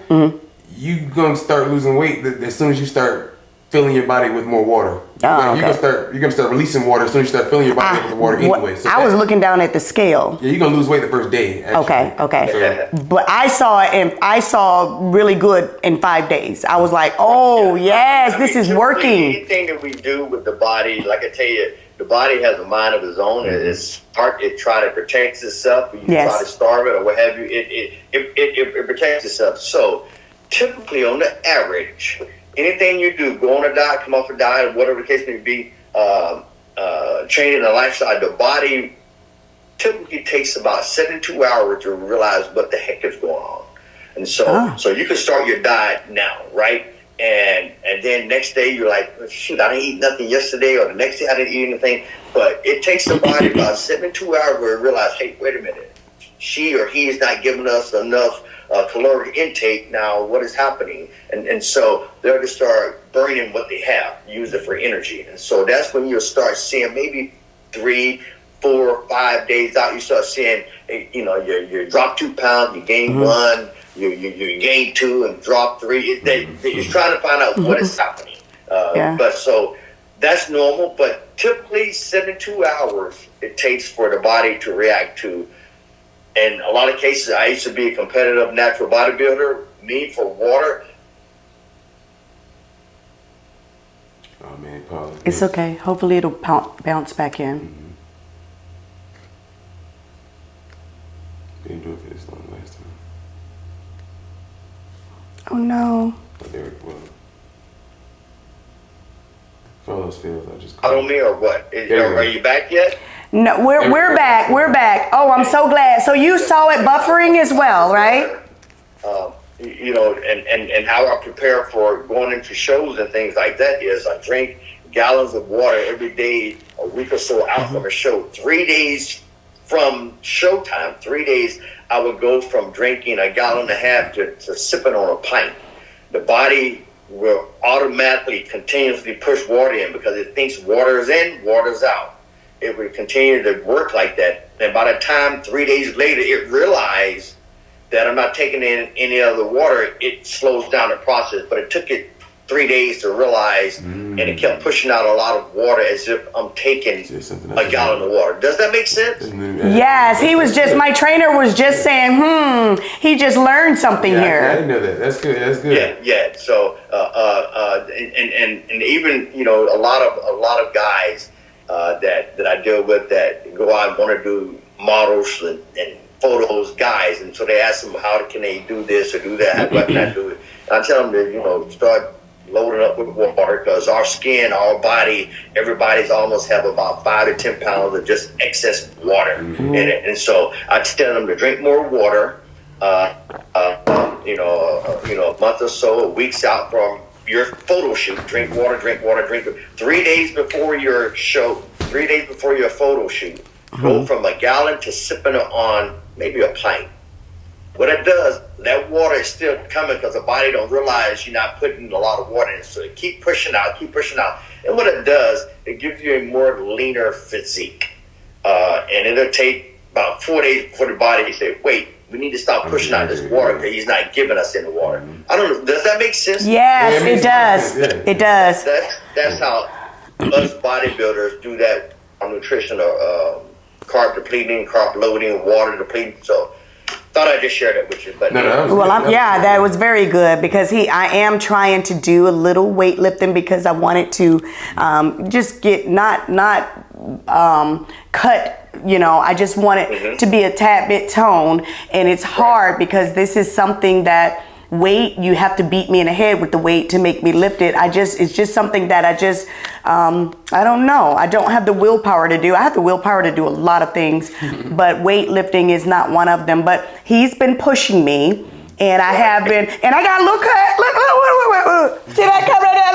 you gonna start losing weight as soon as you start filling your body with more water. Okay. You're gonna start releasing water as soon as you start filling your body with the water anyway. So I was looking down at the scale. Yeah, you're gonna lose weight the first day. Actually. Okay. But I saw it, and I saw really good in 5 days. I was like, oh yes, this is working. Anything that we do with the body, like I tell you, the body has a mind of its own. It's hard. It try to protect itself. You try to starve it or what have you. It protects itself. So typically, on the average, anything you do, go on a diet, come off a diet, whatever the case may be, changing a lifestyle, the body typically takes about 72 hours to realize what the heck is going on. And so you can start your diet now, right? And then next day you're like, shoot, I didn't eat nothing yesterday, or the next day I didn't eat anything. But it takes the body about 72 hours to realize, hey, wait a minute, she or he is not giving us enough caloric intake. Now what is happening? And so they're to start burning what they have, use it for energy. And so that's when you'll start seeing maybe 3, 4, 5 days out, you start seeing, you drop 2 pounds, you gain 1, you gain 2 and drop 3. You're trying to find out what is happening. But so that's normal, but typically 72 hours it takes for the body to react to. In a lot of cases, I used to be a competitive natural bodybuilder. Me, for water. Oh man, Paul. It's okay. Hopefully it'll bounce back in. Didn't do it for this long last time. Oh no. But there it was. Fellows feels I just. On me or what? Are you back yet? No, we're back. We're back. Oh, I'm so glad. So you saw it buffering as well, right? And how I prepare for going into shows and things like that is I drink gallons of water every day, a week or so out from a show. 3 days from showtime, 3 days, I would go from drinking a gallon and a half to sipping on a pint. The body will automatically continuously push water in because it thinks water is in, water's out. It would continue to work like that. And by the time 3 days later, it realized that I'm not taking in any other water, it slows down the process. But it took it 3 days to realize, and it kept pushing out a lot of water as if I'm taking a gallon of water. Does that make sense? Yes, my trainer was just saying, he just learned something here. I didn't know that. That's good. Yeah. So, and even, a lot of guys that I deal with that go out and want to do models and photos, guys, and so they ask them how can they do this or do that, what can I do it? I tell them to start loading up with water because our skin, our body, everybody's almost have about 5 to 10 pounds of just excess water in it, and so I tell them to drink more water. A month or so, weeks out from your photo shoot, drink water. 3 days before your show, 3 days before your photo shoot, go from a gallon to sipping on maybe a pint. What it does, that water is still coming because the body don't realize you're not putting a lot of water in. So keep pushing out. And what it does, it gives you a more leaner physique. And it'll take about 4 days before the body say, wait, we need to stop pushing out this water because he's not giving us any water. I don't know. Does that make sense? Yes, it does. Yeah. It does. That's how us bodybuilders do that on nutrition or carb depleting, carb loading, water depleting. So thought I just shared it with you. But No, that was Well, good. that was very good because I am trying to do a little weightlifting because I wanted to just get not cut. You know, I just want it to be a tad bit toned, and it's hard because this is something that weight, you have to beat me in the head with the weight to make me lift it. It's just something that I don't know. I don't have the willpower to do. I have the willpower to do a lot of things, but weightlifting is not one of them. But he's been pushing me, and I have been, and I got a little cut. Look. See that cut right there?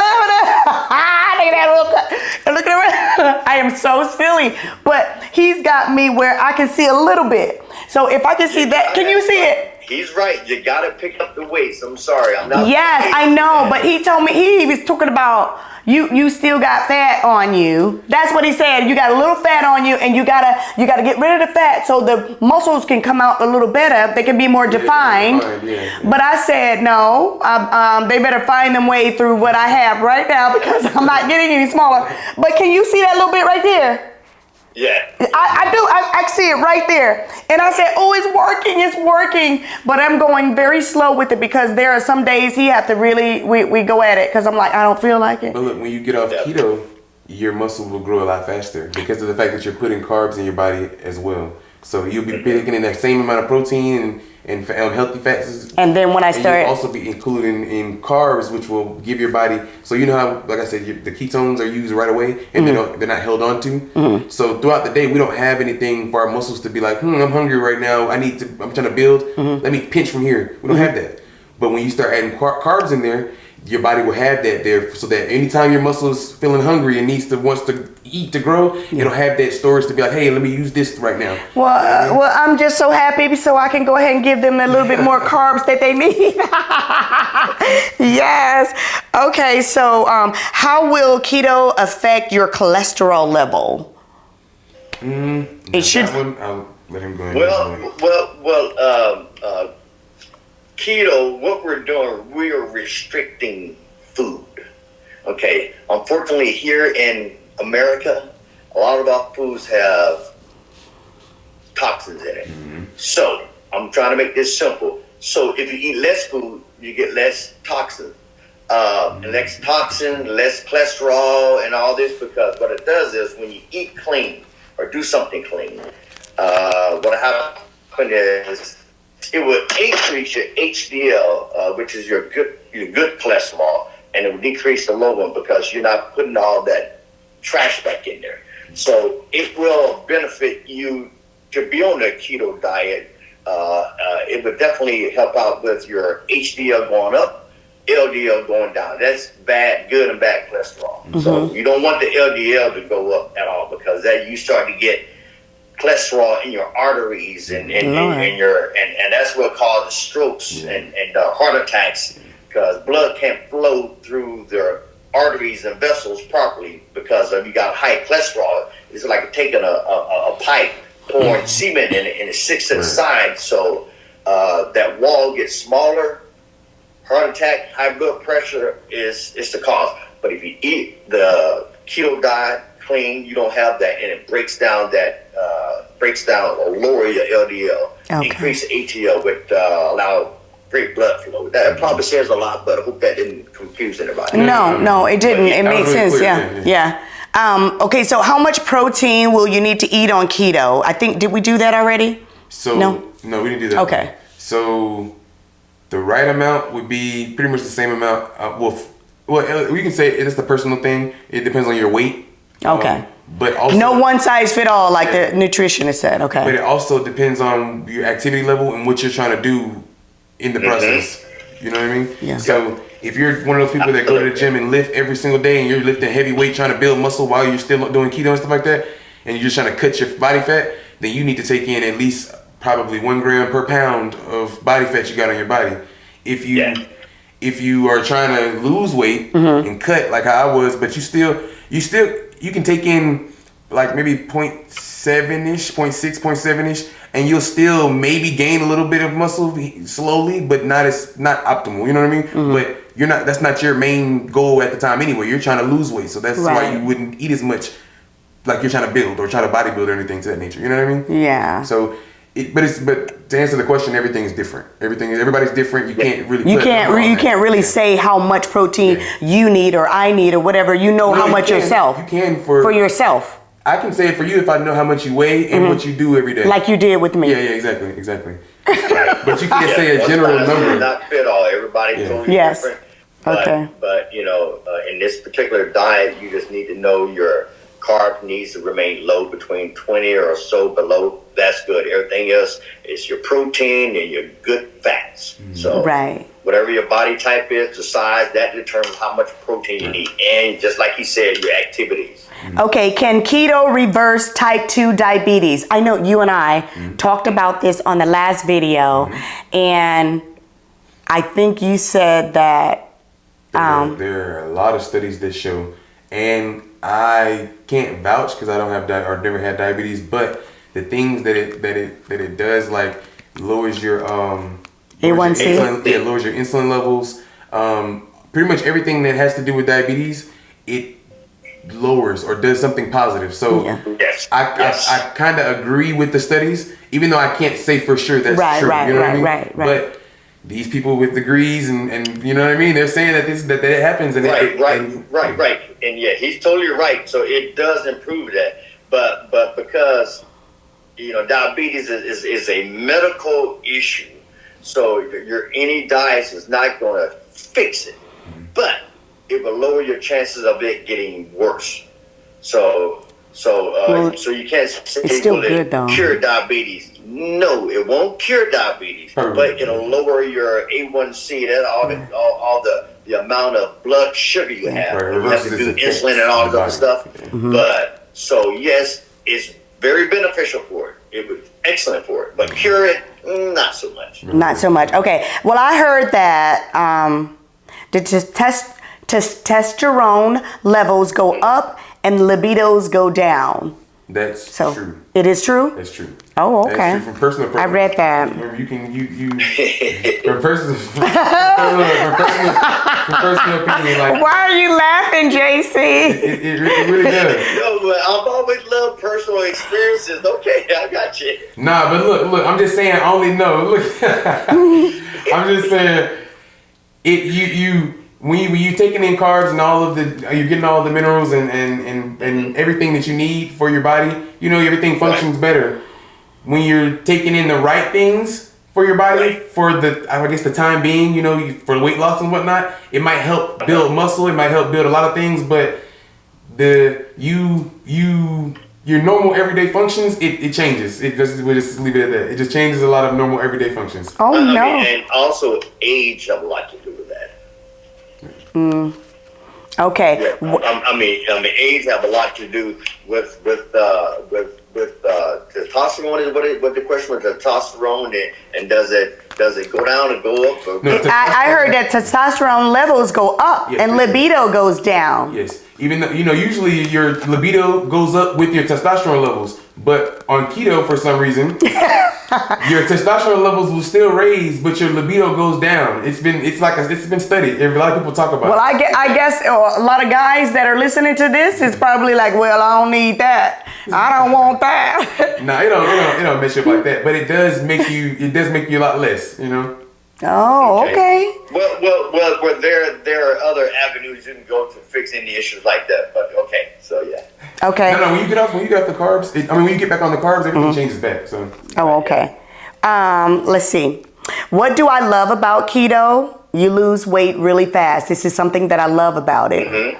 Look at that little cut. Look at that. I am so silly, but he's got me where I can see a little bit. So if I can see that, can you see it? He's right. You got to pick up the weights. I'm sorry. I'm not. Yes, I know, but he told me he was talking about you still got fat on you. That's what he said. You got a little fat on you, and you gotta get rid of the fat so the muscles can come out a little better. They can be more defined. Yeah. But I said no. They better find them way through what I have right now because I'm not getting any smaller. But can you see that little bit right there? Yeah. I do. I see it right there. And I said, oh, it's working. But I'm going very slow with it because there are some days he have to really, we go at it because I'm like, I don't feel like it. But look, when you get off keto, your muscle will grow a lot faster because of the fact that you're putting carbs in your body as well. So you'll be taking in that same amount of protein and healthy fats. And then when I start, you'll also be including in carbs, which will give your body. So you know how, like I said, the ketones are used right away, and they're not held on to. So throughout the day, we don't have anything for our muscles to be like, I'm hungry right now. I'm trying to build. Let me pinch from here. We don't have that. But when you start adding carbs in there, your body will have that there, so that anytime your muscles feeling hungry and wants to eat to grow, it'll have that storage to be like, hey, let me use this right now. Well, I'm just so happy so I can go ahead and give them a little bit more carbs that they need. Yes. Okay. So, how will keto affect your cholesterol level? It should. I'll let him go ahead. Well. Keto, what we're doing, we are restricting food. Okay, unfortunately, here in America, a lot of our foods have toxins in it. So I'm trying to make this simple. So if you eat less food, you get less toxin. Less toxin, less cholesterol, and all this, because what it does is when you eat clean or do something clean, what happens is it will increase your HDL, which is your good cholesterol, and it will decrease the low one because you're not putting all that trash back in there. So it will benefit you to be on a keto diet. It would definitely help out with your HDL going up, LDL going down. That's good and bad cholesterol. So you don't want the LDL to go up at all because that you start to get cholesterol in your arteries and that's what causes strokes and heart attacks because blood can't flow through their arteries and vessels properly because you got high cholesterol. It's like taking a pipe, pouring cement in it, and it sticks to the side, so that wall gets smaller. Heart attack, high blood pressure is the cause. But if you eat the keto diet clean, you don't have that, and it breaks down or lower your LDL, increase the ATL, which allow great blood flow. That probably says a lot, but I hope that didn't confuse anybody. No, it didn't. It made sense. Yeah. Okay, so how much protein will you need to eat on keto? I think, did we do that already? No, we didn't do that. Okay. So the right amount would be pretty much the same amount. Well, we can say it's the personal thing. It depends on your weight. Okay. But also, no one size fit all, like the nutritionist said. Okay. But it also depends on your activity level and what you're trying to do in the process. You know what I mean? Yeah. So if you're one of those people that go to the gym and lift every single day and you're lifting heavy weight trying to build muscle while you're still doing keto and stuff like that, and you're just trying to cut your body fat, then you need to take in at least probably 1 gram per pound of body fat you got on your body. If you are trying to lose weight and cut like how I was, but you can take in like maybe 0.7-ish, 0.6, 0.7-ish, and you'll still maybe gain a little bit of muscle slowly, but not optimal. You know what I mean? But that's not your main goal at the time anyway. You're trying to lose weight, so that's why you wouldn't eat as much like you're trying to build or try to bodybuild or anything to that nature. You know what I mean? Yeah. So But to answer the question, everything's different. Everybody's different. You can't really. You can't really say how much protein you need or I need or whatever. You know how much yourself. You can for yourself. I can say it for you if I know how much you weigh and what you do every day. Like you did with me. Yeah, exactly. But you can't say a general number. Not fit all. Everybody's totally different. But in this particular diet, you just need to know your carb needs to remain low, between 20 or so below. That's good. Everything else is your protein and your good fats. So whatever your body type is, the size, that determines how much protein you need. And just like he said, your activities. Okay, can keto reverse type 2 diabetes? I know you and I talked about this on the last video, and I think you said that there are a lot of studies that show, and I can't vouch because I don't have or never had diabetes, but the things that it does, like lowers your A1C, lowers your insulin levels. Pretty much everything that has to do with diabetes, it lowers or does something positive. So I kind of agree with the studies, even though I can't say for sure that's true. You know what I mean? Right. But these people with degrees and you know what I mean, they're saying that that happens. And right. And yeah, he's totally right. So it does improve that. But because diabetes is a medical issue, so your any diet is not going to fix it, but it will lower your chances of it getting worse. So you can't say it cure diabetes. No, it won't cure diabetes, but it'll lower your A1C. That all the amount of blood sugar you have. You have to do insulin and all this other stuff. But so yes, it's very beneficial for it. It was excellent for it, but cure it, not so much. Not so much. Okay. Well, I heard that the testosterone levels go up and libidos go down. That's true. It is true? That's true. Oh, okay. That's true. From personal preference. I read that. Remember, from personal opinion, like. Why are you laughing, JC? It really does. No, but I've always loved personal experiences. Okay, I got you. Nah, but look, I'm just saying, I only know. Look, I'm just saying, when you taking in carbs and you're getting all the minerals and everything that you need for your body, everything functions better. When you're taking in the right things for your body, for the time being, for weight loss and whatnot, it might help build muscle, it might help build a lot of things, but your normal everyday functions, it changes. We'll just leave it at that. It just changes a lot of normal everyday functions. Oh no! And also age have a lot to do with that. Okay. Yeah, I mean, age have a lot to do with testosterone. Is what the question was, testosterone, and does it go down and go up? I heard that testosterone levels go up and libido goes down. Yes, even though usually your libido goes up with your testosterone levels, but on keto for some reason your testosterone levels will still raise, but your libido goes down. It's been studied. A lot of people talk about. Well, I guess a lot of guys that are listening to this is probably like, well, I don't need that. I don't want that. No, it don't mess you up like that, but it does make you a lot less. Oh, okay. Well, there are other avenues you can go to fix any issues like that. But okay, so yeah. Okay. No, when you get off the carbs, when you get back on the carbs, everything changes back. So. Oh, okay. Let's see. What do I love about keto? You lose weight really fast. This is something that I love about it.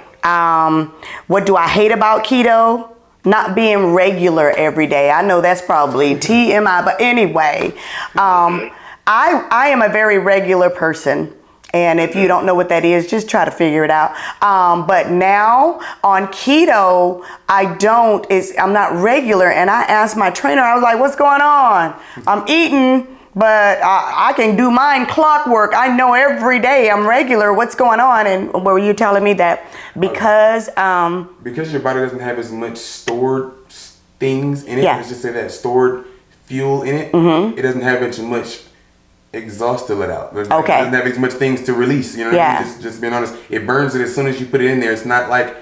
What do I hate about keto? Not being regular every day. I know that's probably TMI, but anyway, I am a very regular person. And if you don't know what that is, just try to figure it out. But now on keto, I'm not regular. And I asked my trainer, I was like, what's going on? I'm eating, but I can do mine clockwork. I know every day I'm regular. What's going on? And were you telling me that because your body doesn't have as much stored things in it, let's just say that stored fuel in it, it doesn't have as much exhaust to let out. It doesn't have as much things to release. Just being honest, it burns it as soon as you put it in there. It's not like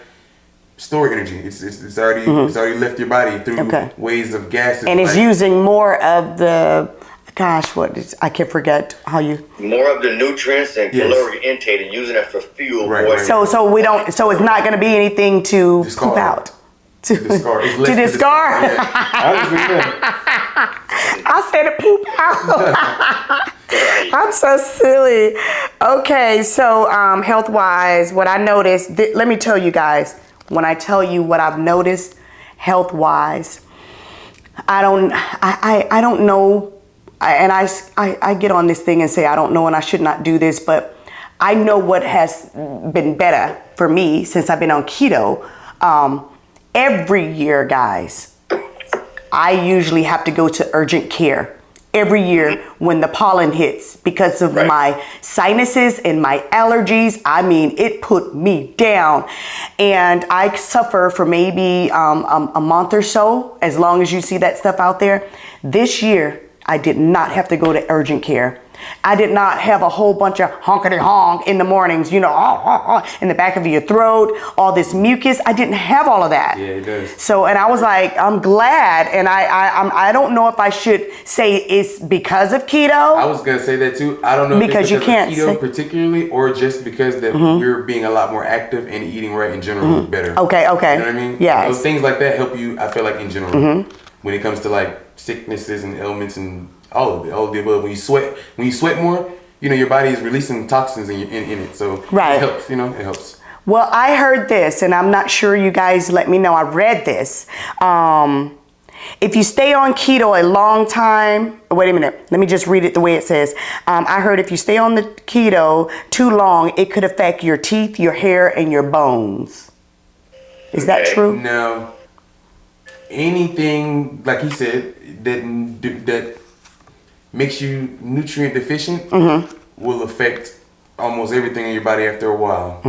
store energy. It's already left your body through ways of gases. And it's using more of the, I can't forget how you. More of the nutrients and caloric intake and using it for fuel. Right. So we don't. So it's not going to be anything to poop out. To discard. I said it poop out. I'm so silly. Okay, so health wise, what I noticed, let me tell you guys, when I tell you what I've noticed health wise, I don't know, and I get on this thing and say I don't know and I should not do this, but I know what has been better for me since I've been on keto. Every year, guys, I usually have to go to urgent care every year when the pollen hits because of my sinuses and my allergies. I mean, it put me down, and I suffer for maybe a month or so, as long as you see that stuff out there. This year, I did not have to go to urgent care. I did not have a whole bunch of honkity honk in the mornings, in the back of your throat, all this mucus. I didn't have all of that. Yeah, it does. So, and I was like, I'm glad. And I don't know if I should say it's because of keto. I was going to say that too. I don't know if it's because of keto particularly, or just because that we're being a lot more active and eating right in general better. Okay. You know what I mean? Yeah. Those things like that help you, I feel like, in general. When it comes to like sicknesses and ailments and all of the above. When you sweat more, your body is releasing toxins in it. So it helps, it helps. Well, I heard this, and I'm not sure, you guys let me know. I read this. If you stay on keto a long time, wait a minute, let me just read it the way it says. I heard if you stay on the keto too long, it could affect your teeth, your hair, and your bones. Is that true? No. Anything, like he said, that makes you nutrient deficient will affect almost everything in your body after a while.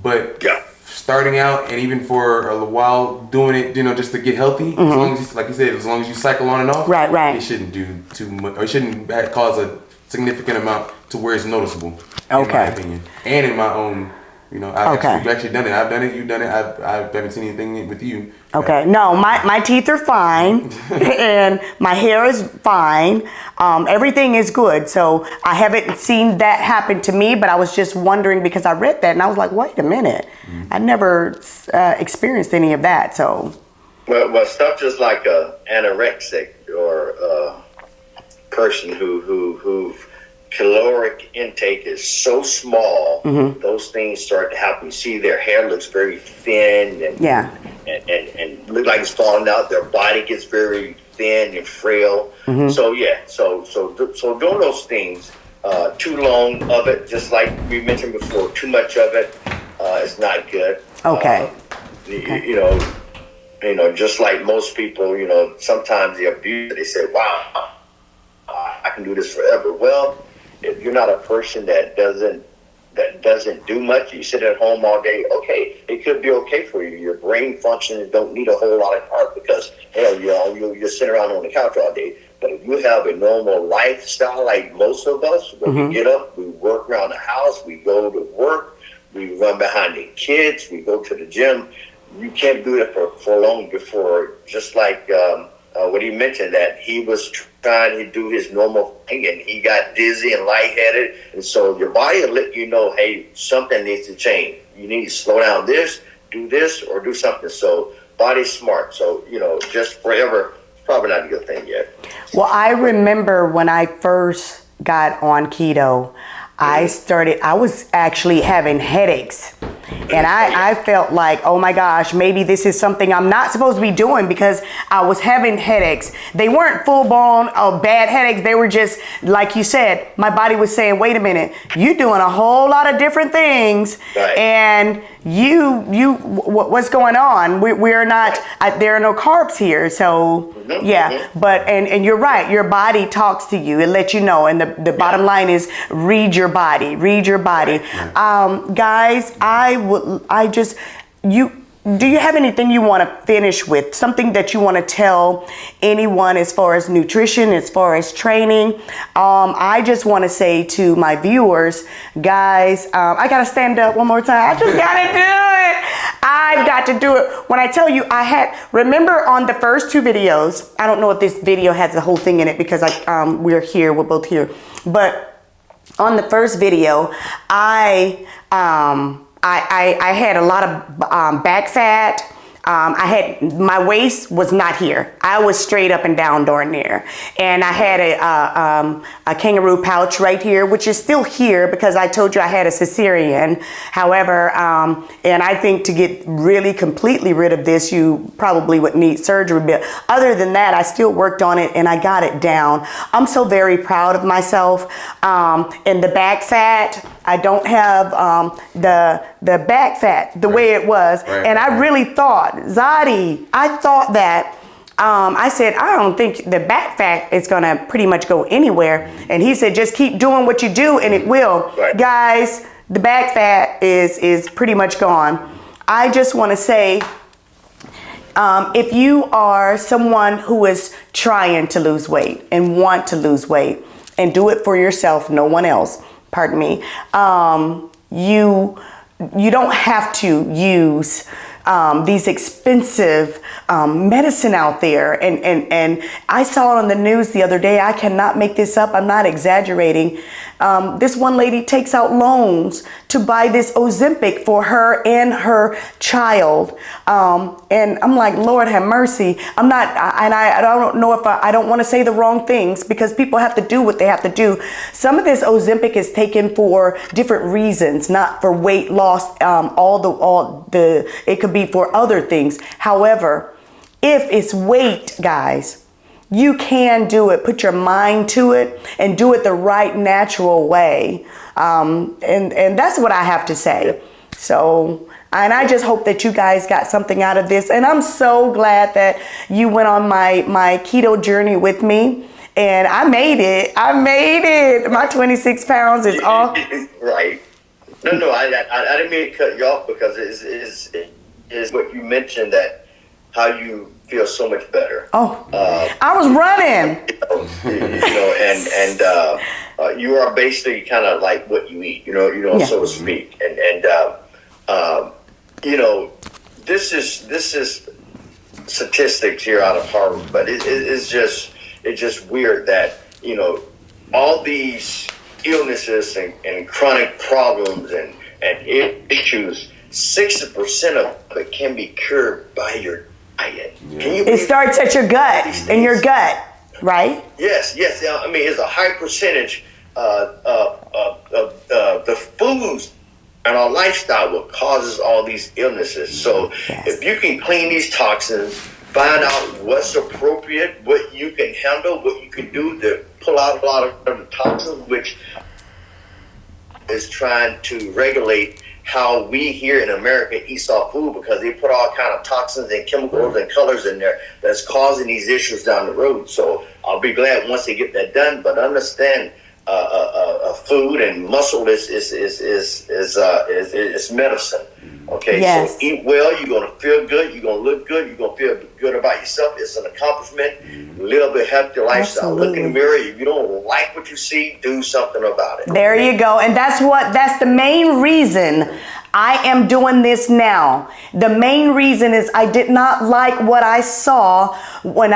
But starting out and even for a while doing it, just to get healthy, as long as you, like you said, as long as you cycle on and off, it shouldn't do too much, or it shouldn't cause a significant amount to where it's noticeable. In my opinion, and in my own. I've actually done it. I've done it. You've done it. I haven't seen anything with you. Okay. No, my teeth are fine, and my hair is fine. Everything is good. So I haven't seen that happen to me, but I was just wondering because I read that and I was like, wait a minute, I never experienced any of that. So. Well, stuff just like a anorexic or a person who caloric intake is so small, those things start to happen. You see their hair looks very thin and look like it's falling out. Their body gets very thin and frail. So doing those things, too long of it, just like we mentioned before, too much of it is not good. Just like most people, sometimes they abuse it. They say, wow, I can do this forever. Well, if you're not a person that doesn't do much, you sit at home all day, okay, it could be okay for you. Your brain functions don't need a whole lot of art because, hell, you're sitting around on the couch all day. But if you have a normal lifestyle like most of us, when we get up, we work around the house, we go to work, we run behind the kids, we go to the gym, you can't do it for long before, just like what he mentioned, that he was trying to do his normal thing and he got dizzy and lightheaded. And so your body will let you know, hey, something needs to change. You need to slow down this, or do something. So body's smart. So, just forever, it's probably not a good thing yet. Well, I remember when I first got on keto, I was actually having headaches. And I felt like, oh my gosh, maybe this is something I'm not supposed to be doing because I was having headaches. They weren't full-blown bad headaches. They were just, like you said, my body was saying, wait a minute, you're doing a whole lot of different things. And what's going on? We're not, there are no carbs here. So but, and you're right. Your body talks to you. It lets you know. And the bottom line is read your body. Guys, do you have anything you want to finish with? Something that you want to tell anyone as far as nutrition, as far as training? I just want to say to my viewers, guys, I got to stand up one more time. I just got to do it. I've got to do it. When I tell you, remember on the first 2 videos, I don't know if this video has the whole thing in it because we're both here. But on the first video, I had a lot of back fat. My waist was not here. I was straight up and down darn near. And I had a kangaroo pouch right here, which is still here because I told you I had a cesarean. However, and I think to get really completely rid of this, you probably would need surgery. But other than that, I still worked on it and I got it down. I'm so very proud of myself. And the back fat, I don't have the back fat the way it was. Right. And I really thought, Zadi, I thought that, I said, I don't think the back fat is going to pretty much go anywhere. And he said, just keep doing what you do and it will. Right. Guys, the back fat is pretty much gone. I just want to say, if you are someone who is trying to lose weight and want to lose weight and do it for yourself, no one else, pardon me, you don't have to use these expensive medicine out there. And I saw it on the news the other day. I cannot make this up. I'm not exaggerating. This one lady takes out loans to buy this Ozempic for her and her child. And I'm like, Lord have mercy. I don't know if I don't want to say the wrong things because people have to do what they have to do. Some of this Ozempic is taken for different reasons, not for weight loss. It could be for other things. However, if it's weight, guys, you can do it. Put your mind to it and do it the right, natural way. And that's what I have to say. So, and I just hope that you guys got something out of this. And I'm so glad that you went on my keto journey with me. And I made it. My 26 pounds is off. Right. No, I didn't mean to cut you off because it is what you mentioned, that how you feel so much better. Oh, I was running. You are basically kind of like what you eat, Yeah. so to speak. This is statistics here out of Harvard, but it's just weird that all these illnesses and chronic problems and issues, 60% of it can be cured by your diet. Yeah. Can you It starts at your gut, in your gut, right? Yes. I mean, it's a high percentage of the foods and our lifestyle what causes all these illnesses. So Yes. if you can clean these toxins, find out what's appropriate, what you can handle, what you can do to pull out a lot of the toxins, which is trying to regulate how we here in America eat soft food, because they put all kind of toxins and chemicals and colors in there that's causing these issues down the road. So I'll be glad once they get that done. But understand, food and muscle is medicine. Okay, Yes. So eat well. You're gonna feel good. You're gonna look good. You're gonna feel good about yourself. It's an accomplishment. Live a healthy lifestyle. Absolutely. Look in the mirror. If you don't like what you see, do something about it. There you go. And that's the main reason I am doing this now. The main reason is I did not like what I saw when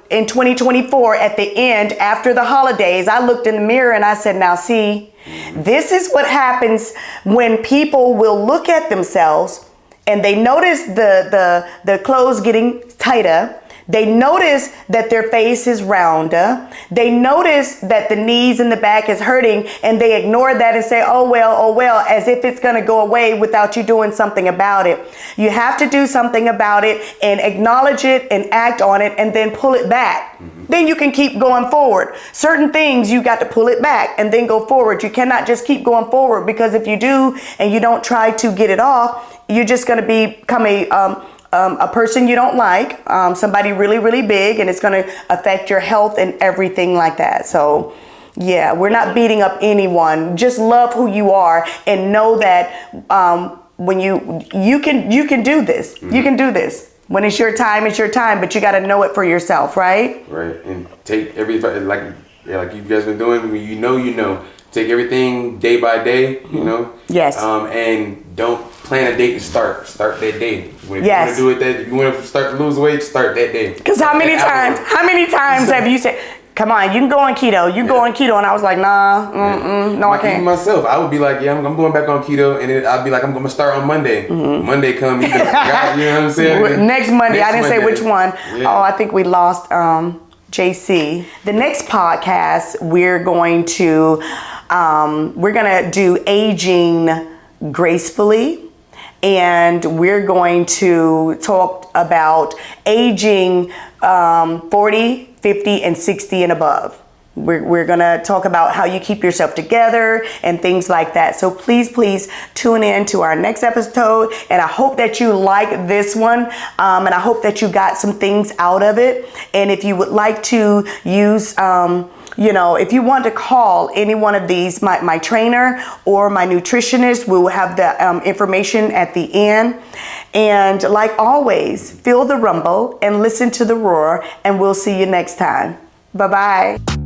in 2024 at the end after the holidays. I looked in the mirror and I said, now see, this is what happens when people will look at themselves and they notice the clothes getting tighter. They notice that their face is rounder. They notice that the knees and the back is hurting, and they ignore that and say, oh well, as if it's going to go away without you doing something about it. You have to do something about it and acknowledge it and act on it and then pull it back. Then you can keep going forward. Certain things you got to pull it back and then go forward. You cannot just keep going forward, because if you do and you don't try to get it off, you're just going to become a person you don't like, somebody really, really big, and it's going to affect your health and everything like that. So yeah, we're not beating up anyone. Just love who you are and know that when you can do this. Mm-hmm. You can do this. When it's your time, but you got to know it for yourself, right? Right. And take everything like you guys been doing. When you know, take everything day by day, Yes. And don't plan a date to start that day. If you Yes. want to do it that, if you want to start to lose weight, start that day. Because how many times have you said, come on, you can go on keto, you go on keto, and I was like, nah, no, I Even can't. myself, I would be like, yeah, I'm going back on keto, and then I'd be like, I'm going to start on Monday. Monday come, you know what I'm saying? Next Monday, I didn't say which one. Yeah. Oh, I think we lost JC. The next podcast, we're going to do aging gracefully. And we're going to talk about aging 40, 50, and 60 and above. We're going to talk about how you keep yourself together and things like that. So please tune in to our next episode. And I hope that you like this one. And I hope that you got some things out of it. And if you would like to use, if you want to call any one of these, my trainer or my nutritionist, we will have the information at the end. And like always, feel the rumble and listen to the roar. And we'll see you next time. Bye-bye.